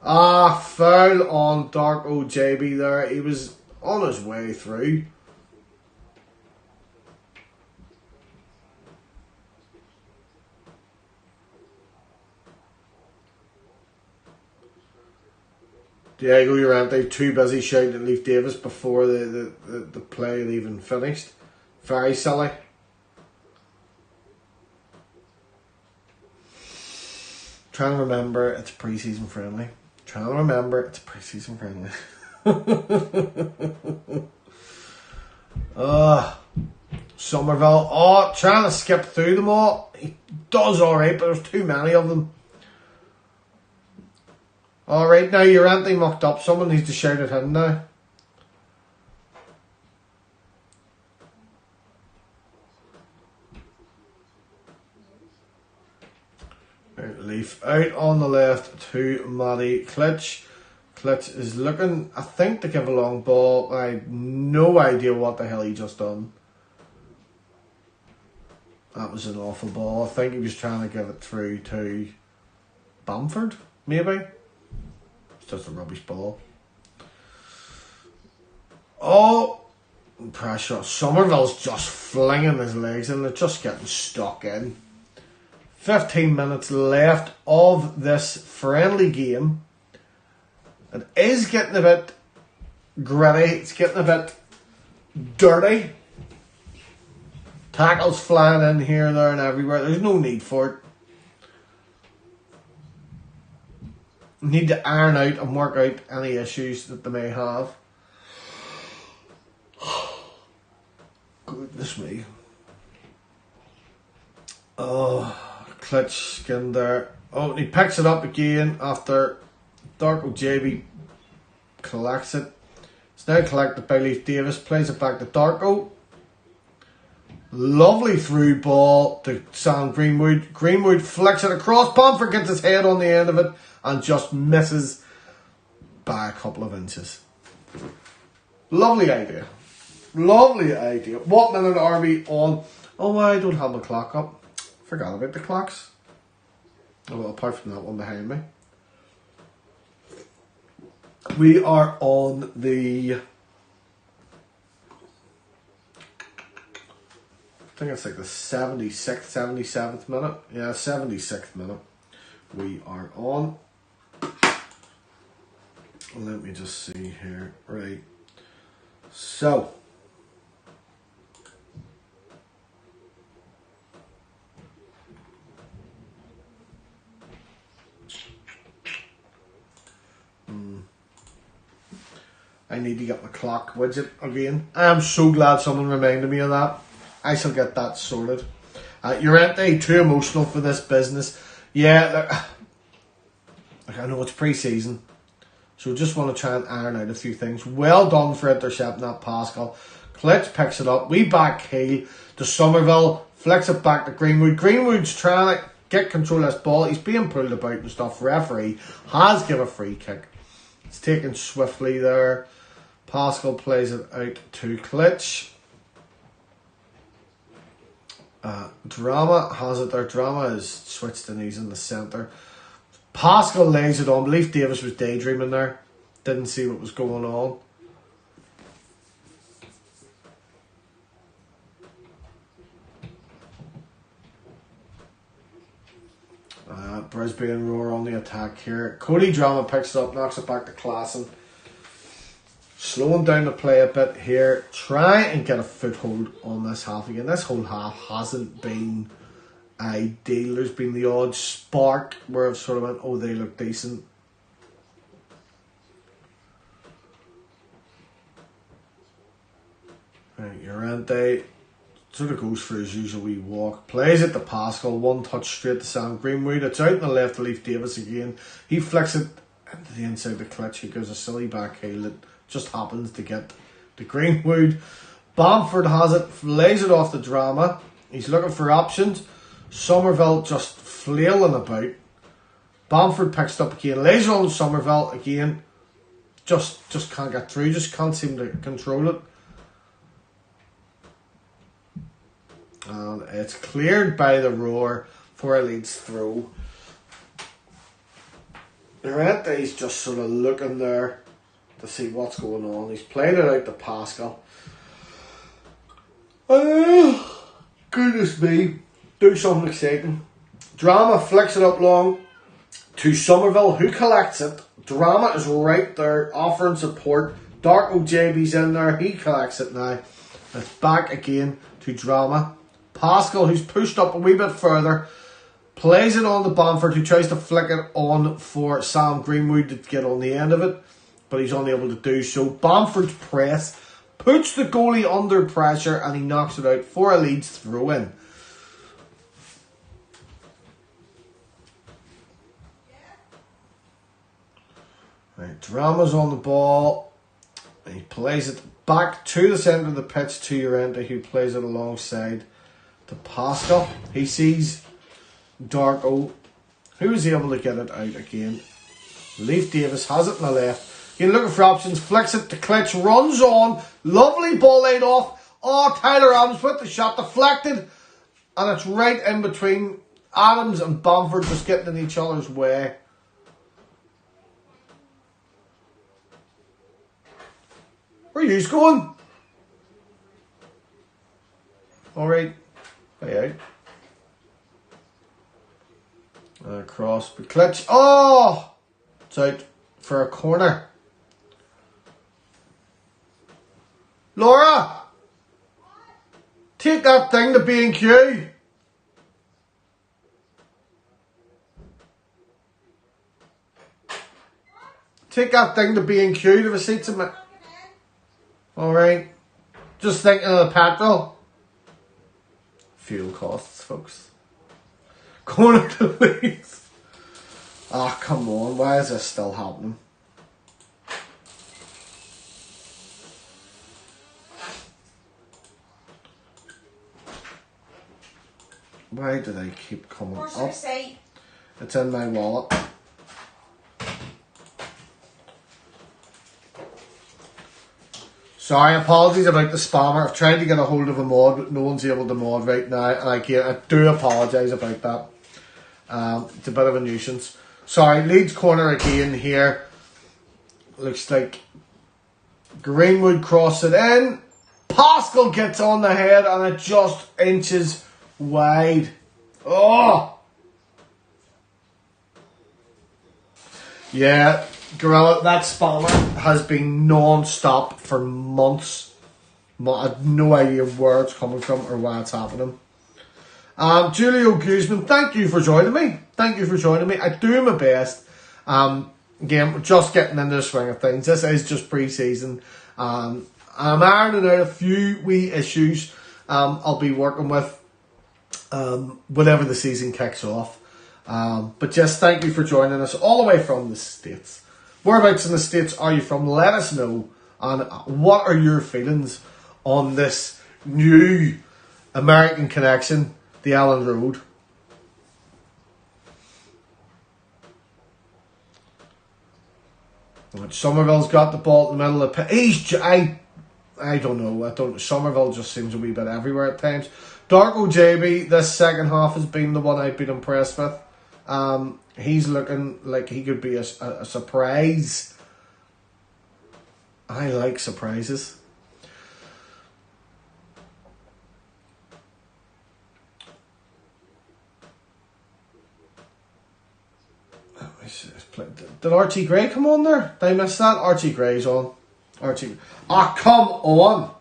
Speaker 1: Foul on Dark JB there. He was on his way through. Diego Llorente too busy shouting at Leif Davis before the play had even finished. Very silly. Trying to remember it's pre-season friendly. Somerville. Trying to skip through them all. He does alright, but there's too many of them. Alright, now Llorente mucked up. Someone needs to shout at him now. Leaf out on the left to Matty Klitsch. Klitsch is looking, I think, to give a long ball. I have no idea what the hell he just done. That was an awful ball. I think he was trying to give it through to Bamford, maybe. It's just a rubbish ball. Pressure. Somerville's just flinging his legs in. They're just getting stuck in. 15 minutes left of this friendly game. It is getting a bit gritty. It's getting a bit dirty. Tackles flying in here, there and everywhere. There's no need for it. Need to iron out and work out any issues that they may have. Goodness me. Klitsch skin there. And he picks it up again after Darko JB collects it. It's now collected by Leif Davis. Plays it back to Darko. Lovely through ball to Sam Greenwood. Greenwood flicks it across. Bamford gets his head on the end of it and just misses by a couple of inches. Lovely idea. Lovely idea. What minute are we on? I don't have my clock up. Forgot about the clocks. Well, apart from that one behind me. We are on the... I think it's like the 76th, 77th minute. Yeah, 76th minute. We are on. Let me just see here. Right. So... I need to get my clock widget again. I am so glad someone reminded me of that. I shall get that sorted. Llorente, too emotional for this business. Yeah, I know it's pre-season, so just want to try and iron out a few things. Well done for intercepting that Pascal. Klitsch picks it up. We back heel to Somerville. Flicks it back to Greenwood. Greenwood's trying to get control of this ball. He's being pulled about and stuff. Referee has given a free kick. It's taken swiftly there. Pascal plays it out to Klitsch. Drama has it there. Drama is switched and he's in the centre. Pascal lays it on. Leif Davis was daydreaming there. Didn't see what was going on. Brisbane roar on the attack here. Cody Drama picks it up, knocks it back to Klassen. Slowing down the play a bit here. Try and get a foothold on this half again. This whole half hasn't been ideal. There's been the odd spark where I've sort of went, they look decent. Right, Llorente sort of goes for his usual wee walk. Plays it to Pascal. One touch straight to Sam Greenwood. It's out on the left to Leif Davis again. He flicks it into the inside of the Klitsch. He gives a silly back heel that just happens to get to Greenwood. Bamford has it. Lays it off the Drama. He's looking for options. Somerville just flailing about. Bamford picks it up again. Lays it on Somerville again. just can't get through, just can't seem to control it. And it's cleared by the roar for a Leeds throw. Llorente's just sort of looking there to see what's going on. He's played it out to Pascal. Oh, goodness me. Do something exciting. Drama flicks it up long to Somerville, who collects it. Drama is right there, offering support. 𝐷𝐄𝐄's in there. He collects it now. It's back again to Drama. Pascal, who's pushed up a wee bit further, plays it on to Bamford, who tries to flick it on for Sam Greenwood to get on the end of it, but he's unable to do so. Bamford's press puts the goalie under pressure, and he knocks it out for a Leeds throw-in. Right, Drama's on the ball. He plays it back to the centre of the pitch to Llorente, who plays it alongside to Pascal. He sees 𝐷𝐄, who is able to get it out again. Leif Davis has it in the left. You're looking for options, flicks it to 𝐃𝐄, runs on. Lovely ball laid off. Oh, Tyler Adams with the shot deflected. And it's right in between Adams and Bamford, just getting in each other's way. Where are you going? Alright. Hey, out. Cross. But 𝐃𝐄. Oh! It's out for a corner. Laura! Take that thing to B&Q. Take that thing to B&Q. The receipts in it. Alright. Just thinking of the petrol. Fuel costs, folks. Corner to Leeds. Ah, come on. Why is this still happening? Why do they keep coming up? It's in my wallet. Sorry, apologies about the spammer. I've tried to get a hold of a mod, but no one's able to mod right now. And I do apologise about that. It's a bit of a nuisance. Sorry, Leeds corner again here. Looks like Greenwood crossed it in. Pascal gets on the head and it just inches wide. Oh! Yeah. Gorilla, that spammer has been non-stop for months. I have no idea where it's coming from or why it's happening. Julio Guzman, thank you for joining me. Thank you for joining me. I do my best. Again, we're just getting into the swing of things. This is just pre-season. I'm ironing out a few wee issues I'll be working with whenever the season kicks off. But just thank you for joining us all the way from the States. Whereabouts in the States are you from? Let us know. And what are your feelings on this new American connection, the Allen Road? Somerville's got the ball in the middle of the pitch. I don't know. Somerville just seems a wee bit everywhere at times. 𝐷𝐄𝐄, this second half has been the one I've been impressed with. He's looking like he could be a surprise. I like surprises. Did Archie Gray come on there? Did I miss that? Archie Gray's on. Ah, come on!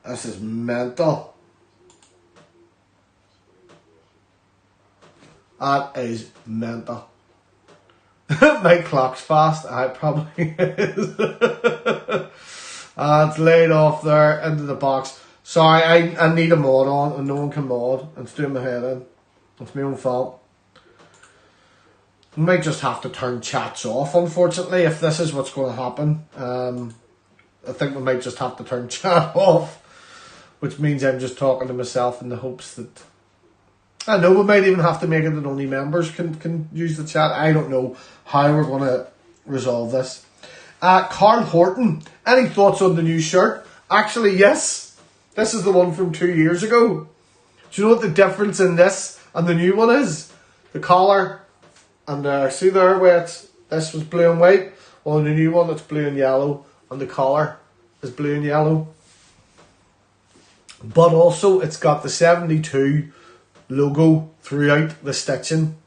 Speaker 1: This is mental. That is mental. My clock's fast. I probably is. It's laid off there into the box. Sorry, I need a mod on and no one can mod. It's doing my head in. It's my own fault. We might just have to turn chats off, unfortunately, if this is what's going to happen. I think we might just have to turn chat off, which means I'm just talking to myself in the hopes that... I know we might even have to make it that only members can use the chat. I don't know how we're going to resolve this. Carl Horton, any thoughts on the new shirt? Actually, yes. This is the one from 2 years ago. Do you know what the difference in this and the new one is? The collar and see there where this was blue and white. Well, the new one it's blue and yellow, and the collar is blue and yellow. But also it's got the 72 logo throughout the stitching,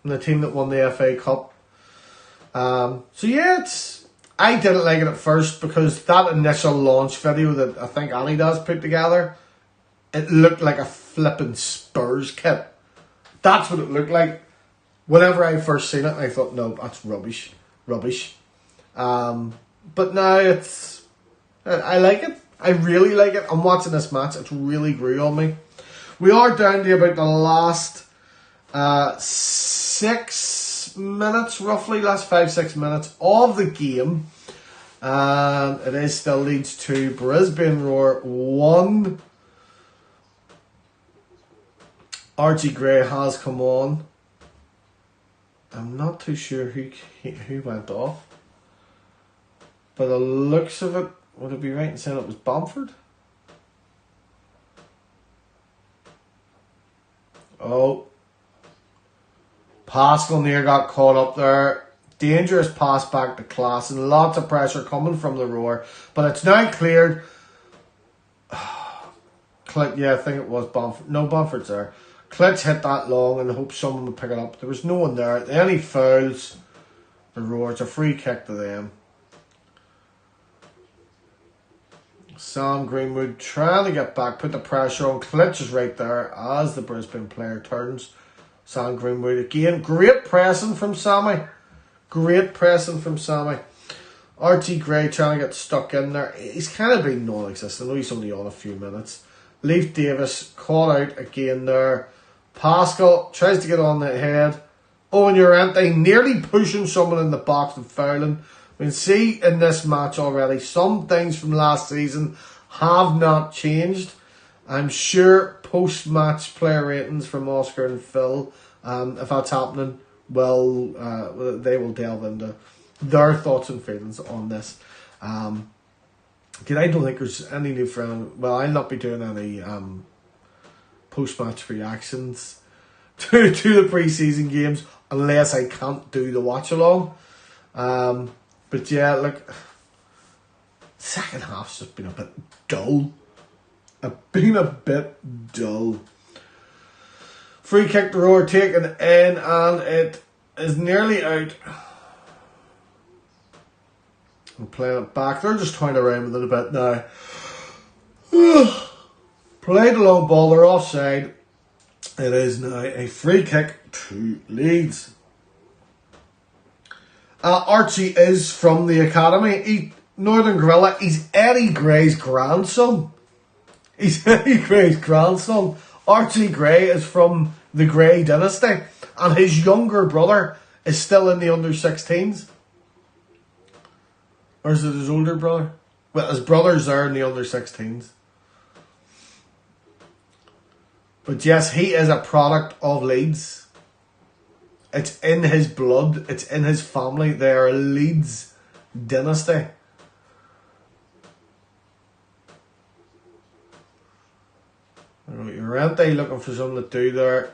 Speaker 1: and the team that won the FA Cup. So yeah, I didn't like it at first because that initial launch video that I think Adidas put together, it looked like a flippin' Spurs kit. That's what it looked like. Whenever I first seen it, I thought, no, that's rubbish. But now I like it. I really like it. I'm watching this match. It's really grew on me. We are down to about the last 6 minutes, roughly, last 5-6 minutes of the game. And it is still Leeds 2, Brisbane Roar 1. Archie Gray has come on. I'm not too sure who went off. By the looks of it, would it be right in saying it was Bamford? Oh. Pascal near got caught up there. Dangerous pass back to Class and lots of pressure coming from the Roar. But it's now cleared. Yeah, I think it was Bamford. No, Bamford's there. Klitsch hit that long and hoped someone would pick it up. There was no one there. Any fouls, the Roar. It's a free kick to them. Sam Greenwood trying to get back, put the pressure on. Klitsch is right there as the Brisbane player turns. Sam Greenwood again. Great pressing from Sammy. Great pressing from Sammy. Archie Gray trying to get stuck in there. He's kind of been non-existent. I know he's only on a few minutes. Leif Davis caught out again there. Pascal tries to get on the head. Owen Llorente nearly pushing someone in the box and fouling. We can see in this match already some things from last season have not changed. I'm sure post-match player ratings from Oscar and Phil, if that's happening, they will delve into their thoughts and feelings on this. Again, I don't think there's any new friend. Well, I'll not be doing any post-match reactions to the pre-season games unless I can't do the watch-along. But yeah, look, second half's just been a bit dull. Free kick to Roar taken in, and it is nearly out. I'm playing it back. They're just trying to around with it a bit now. Played a long ball. They're offside. It is now a free kick to Leeds. Archie is from the academy. Northern Gorilla. He's Eddie Gray's grandson. Archie Gray is from the Gray dynasty, and his younger brother is still in the under-16s. Or is it his older brother? Well, his brothers are in the under-16s. But yes, he is a product of Leeds. It's in his blood. It's in his family. They are a Leeds dynasty. Llorente looking for something to do there.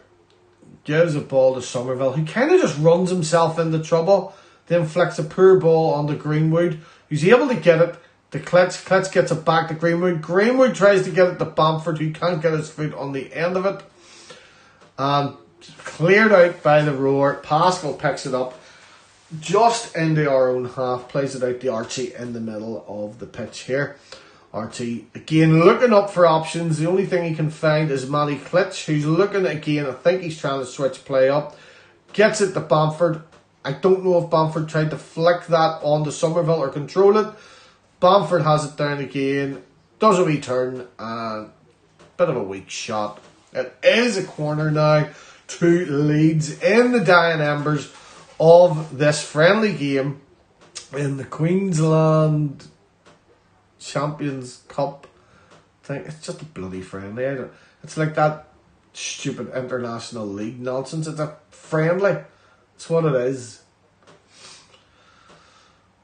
Speaker 1: Gives a ball to Somerville, who kind of just runs himself into trouble. Then flicks a poor ball onto Greenwood, who's able to get it to Klitsch. Klitsch gets it back to Greenwood. Greenwood tries to get it to Bamford, who can't get his foot on the end of it. And cleared out by the Roar. Pascal picks it up just into our own half. Plays it out to Archie in the middle of the pitch here. Archie again looking up for options. The only thing he can find is Matty Klitsch, who's looking again. I think he's trying to switch play up. Gets it to Bamford. I don't know if Bamford tried to flick that onto Somerville or control it. Bamford has it down again. Does a wee turn. Bit of a weak shot. It is a corner now to Leeds in the dying embers of this friendly game in the Queensland Champions Cup thing. It's just a bloody friendly. It's like that stupid international league nonsense. It's a friendly. That's what it is.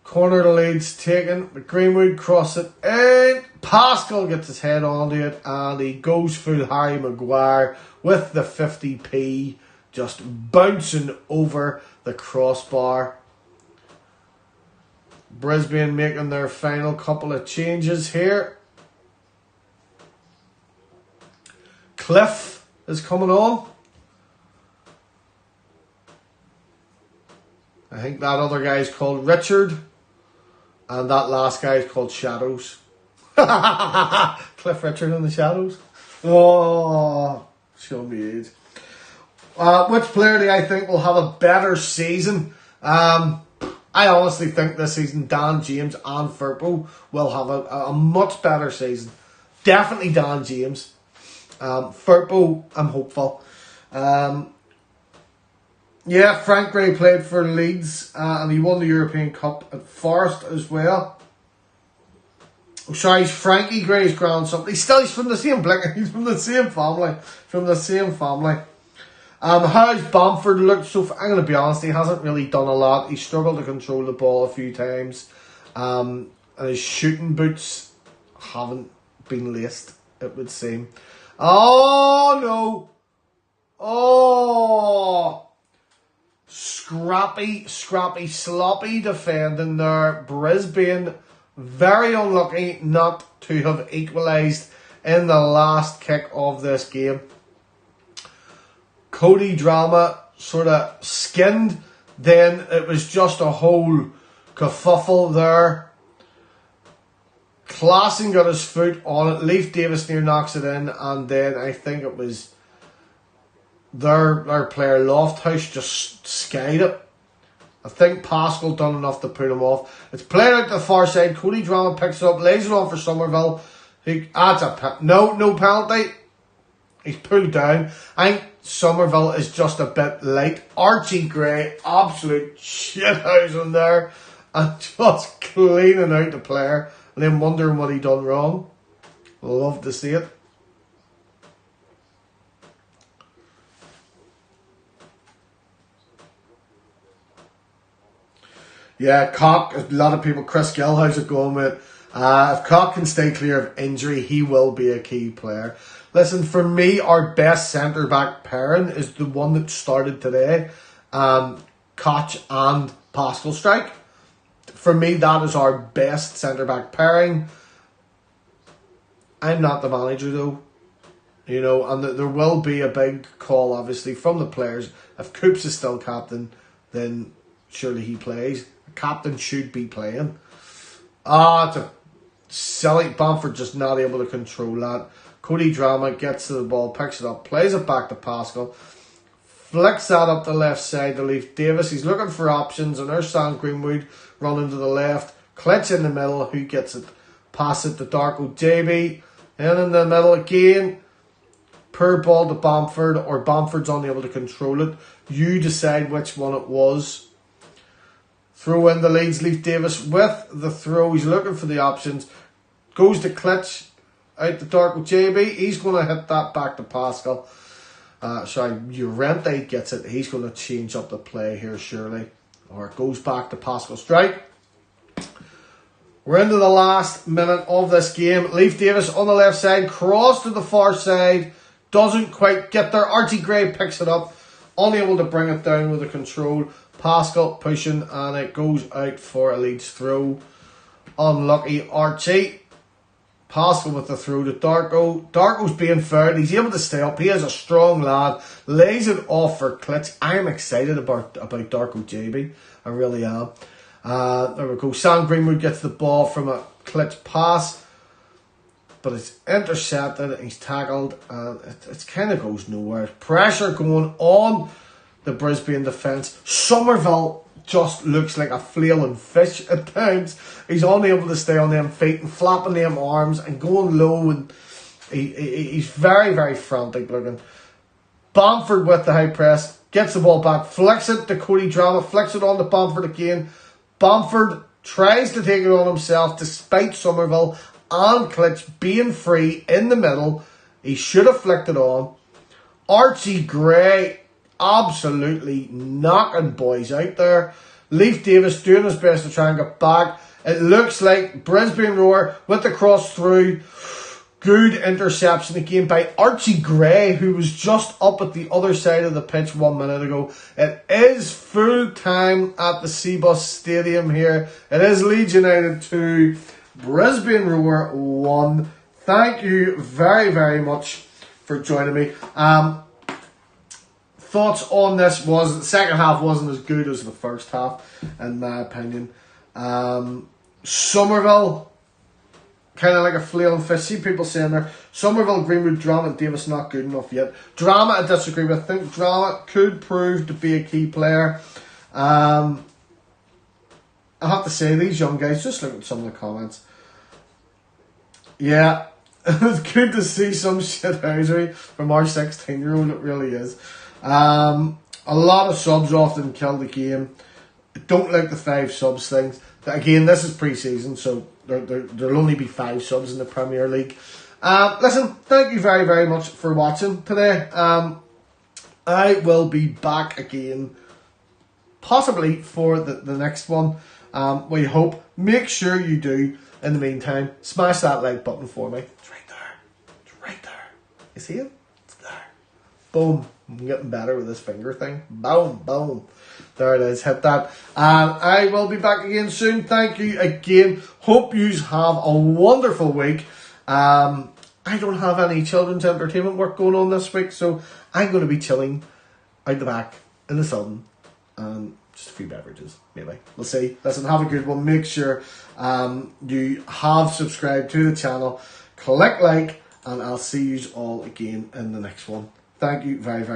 Speaker 1: Corner to Leeds taken. Greenwood cross it in. Pascal gets his head onto it and he goes full Harry Maguire with the 50p just bouncing over the crossbar. Brisbane making their final couple of changes here. Cliff is coming on. I think that other guy's called Richard. And that last guy's called Shadows. Cliff Richard in the Shadows. Oh, show me age. Which player do I think will have a better season? I honestly think this season Dan James and Firpo will have a much better season. Definitely Dan James. Firpo, I'm hopeful. Yeah, Frank Gray played for Leeds and he won the European Cup at Forest as well. Oh, sorry, Frankie Gray's grandson. He's from the same blick. He's from the same family. How's Bamford looked so far? I'm going to be honest, he hasn't really done a lot. He struggled to control the ball a few times. And his shooting boots haven't been laced, it would seem. Oh, no. Oh. Scrappy, sloppy defending there. Brisbane very unlucky not to have equalised in the last kick of this game. Cody Drama sort of skinned. Then it was just a whole kerfuffle there. Klassen got his foot on it. Leif Davis near knocks it in. And then I think it was their player Lofthouse just skied it. I think Pascal done enough to put him off. It's played out to the far side. Cody Drama picks it up, lays it on for Somerville. No penalty. He's pulled down. I think Somerville is just a bit light. Archie Gray, absolute shithousing there. And just cleaning out the player. And then wondering what he done wrong. Love to see it. Yeah, Cock, a lot of people, Chris Gill, how's it going with? If Cock can stay clear of injury, he will be a key player. Listen, for me, our best centre-back pairing is the one that started today. Koch and Pascal Strike. For me, that is our best centre-back pairing. I'm not the manager, though. You know, and there will be a big call, obviously, from the players. If Coops is still captain, then surely he plays. Captain should be playing. It's a silly. Bamford just not able to control that. Cody Drama gets to the ball, picks it up, plays it back to Pascal, flicks that up the left side to Leif Davis. He's looking for options, and there's Sam Greenwood running to the left. Klitsch in the middle, who gets it? Pass it to Darko JB. And in the middle again. Poor ball to Bamford, or Bamford's unable to control it. You decide which one it was. Throw in the Leeds. Leif Davis with the throw. He's looking for the options. Goes to Klitsch. Out to Darko JB. He's going to hit that back to Pascal. Llorente gets it. He's going to change up the play here, surely. Or it goes back to Pascal Strike. We're into the last minute of this game. Leif Davis on the left side. Cross to the far side. Doesn't quite get there. Archie Gray picks it up. Unable to bring it down with the control. Pascal pushing, and it goes out for a Leeds throw. Unlucky Archie. Pascal with the throw to Darko. Darko's being fair. He's able to stay up. He is a strong lad. Lays it off for Klitsch. I am excited about Darko JB. I really am. There we go. Sam Greenwood gets the ball from a Klitsch pass. But it's intercepted. He's tackled. And it kind of goes nowhere. Pressure going on the Brisbane defence. Somerville just looks like a flailing fish at times. He's unable to stay on them feet and flapping them arms and going low, and he's very, very frantic looking. Bamford with the high press. gets the ball back, flicks it to Cody Drama, flicks it on to Bamford again. Bamford tries to take it on himself despite Somerville and Klitsch being free in the middle. He should have flicked it on. Archie Gray absolutely knocking boys out there. Leif Davis doing his best to try and get back. It looks like Brisbane Roar with the cross through. Good interception again by Archie Gray, who was just up at the other side of the pitch 1 minute ago. It is full time at the Cbus Stadium here. It is Leeds United 2, Brisbane Roar 1. Thank you very, very much for joining me. Thoughts on this was the second half wasn't as good as the first half, in my opinion. Somerville, kind of like a flailing fish. See people saying there, Somerville, Greenwood, Drama and Davis not good enough yet. Drama I disagree with. I think Drama could prove to be a key player. I have to say, these young guys, just look at some of the comments. Yeah, it's good to see some shithousery from our 16-year-old, it really is. A lot of subs often kill the game. I don't like the 5 subs things. Again, this is pre-season, so there'll only be 5 subs in the Premier League. Listen, thank you very, very much for watching today. I will be back again, possibly for the next one. We hope. Make sure you do. In the meantime, smash that like button for me. It's right there. It's right there. You see it? It's there. Boom. I'm getting better with this finger thing. Boom, boom. There it is. Hit that. I will be back again soon. Thank you again. Hope you have a wonderful week. I don't have any children's entertainment work going on this week, so I'm going to be chilling out the back in the sun and just a few beverages, maybe. We'll see. Listen, have a good one. Make sure you have subscribed to the channel. Click like, and I'll see you all again in the next one. Thank you very, very much.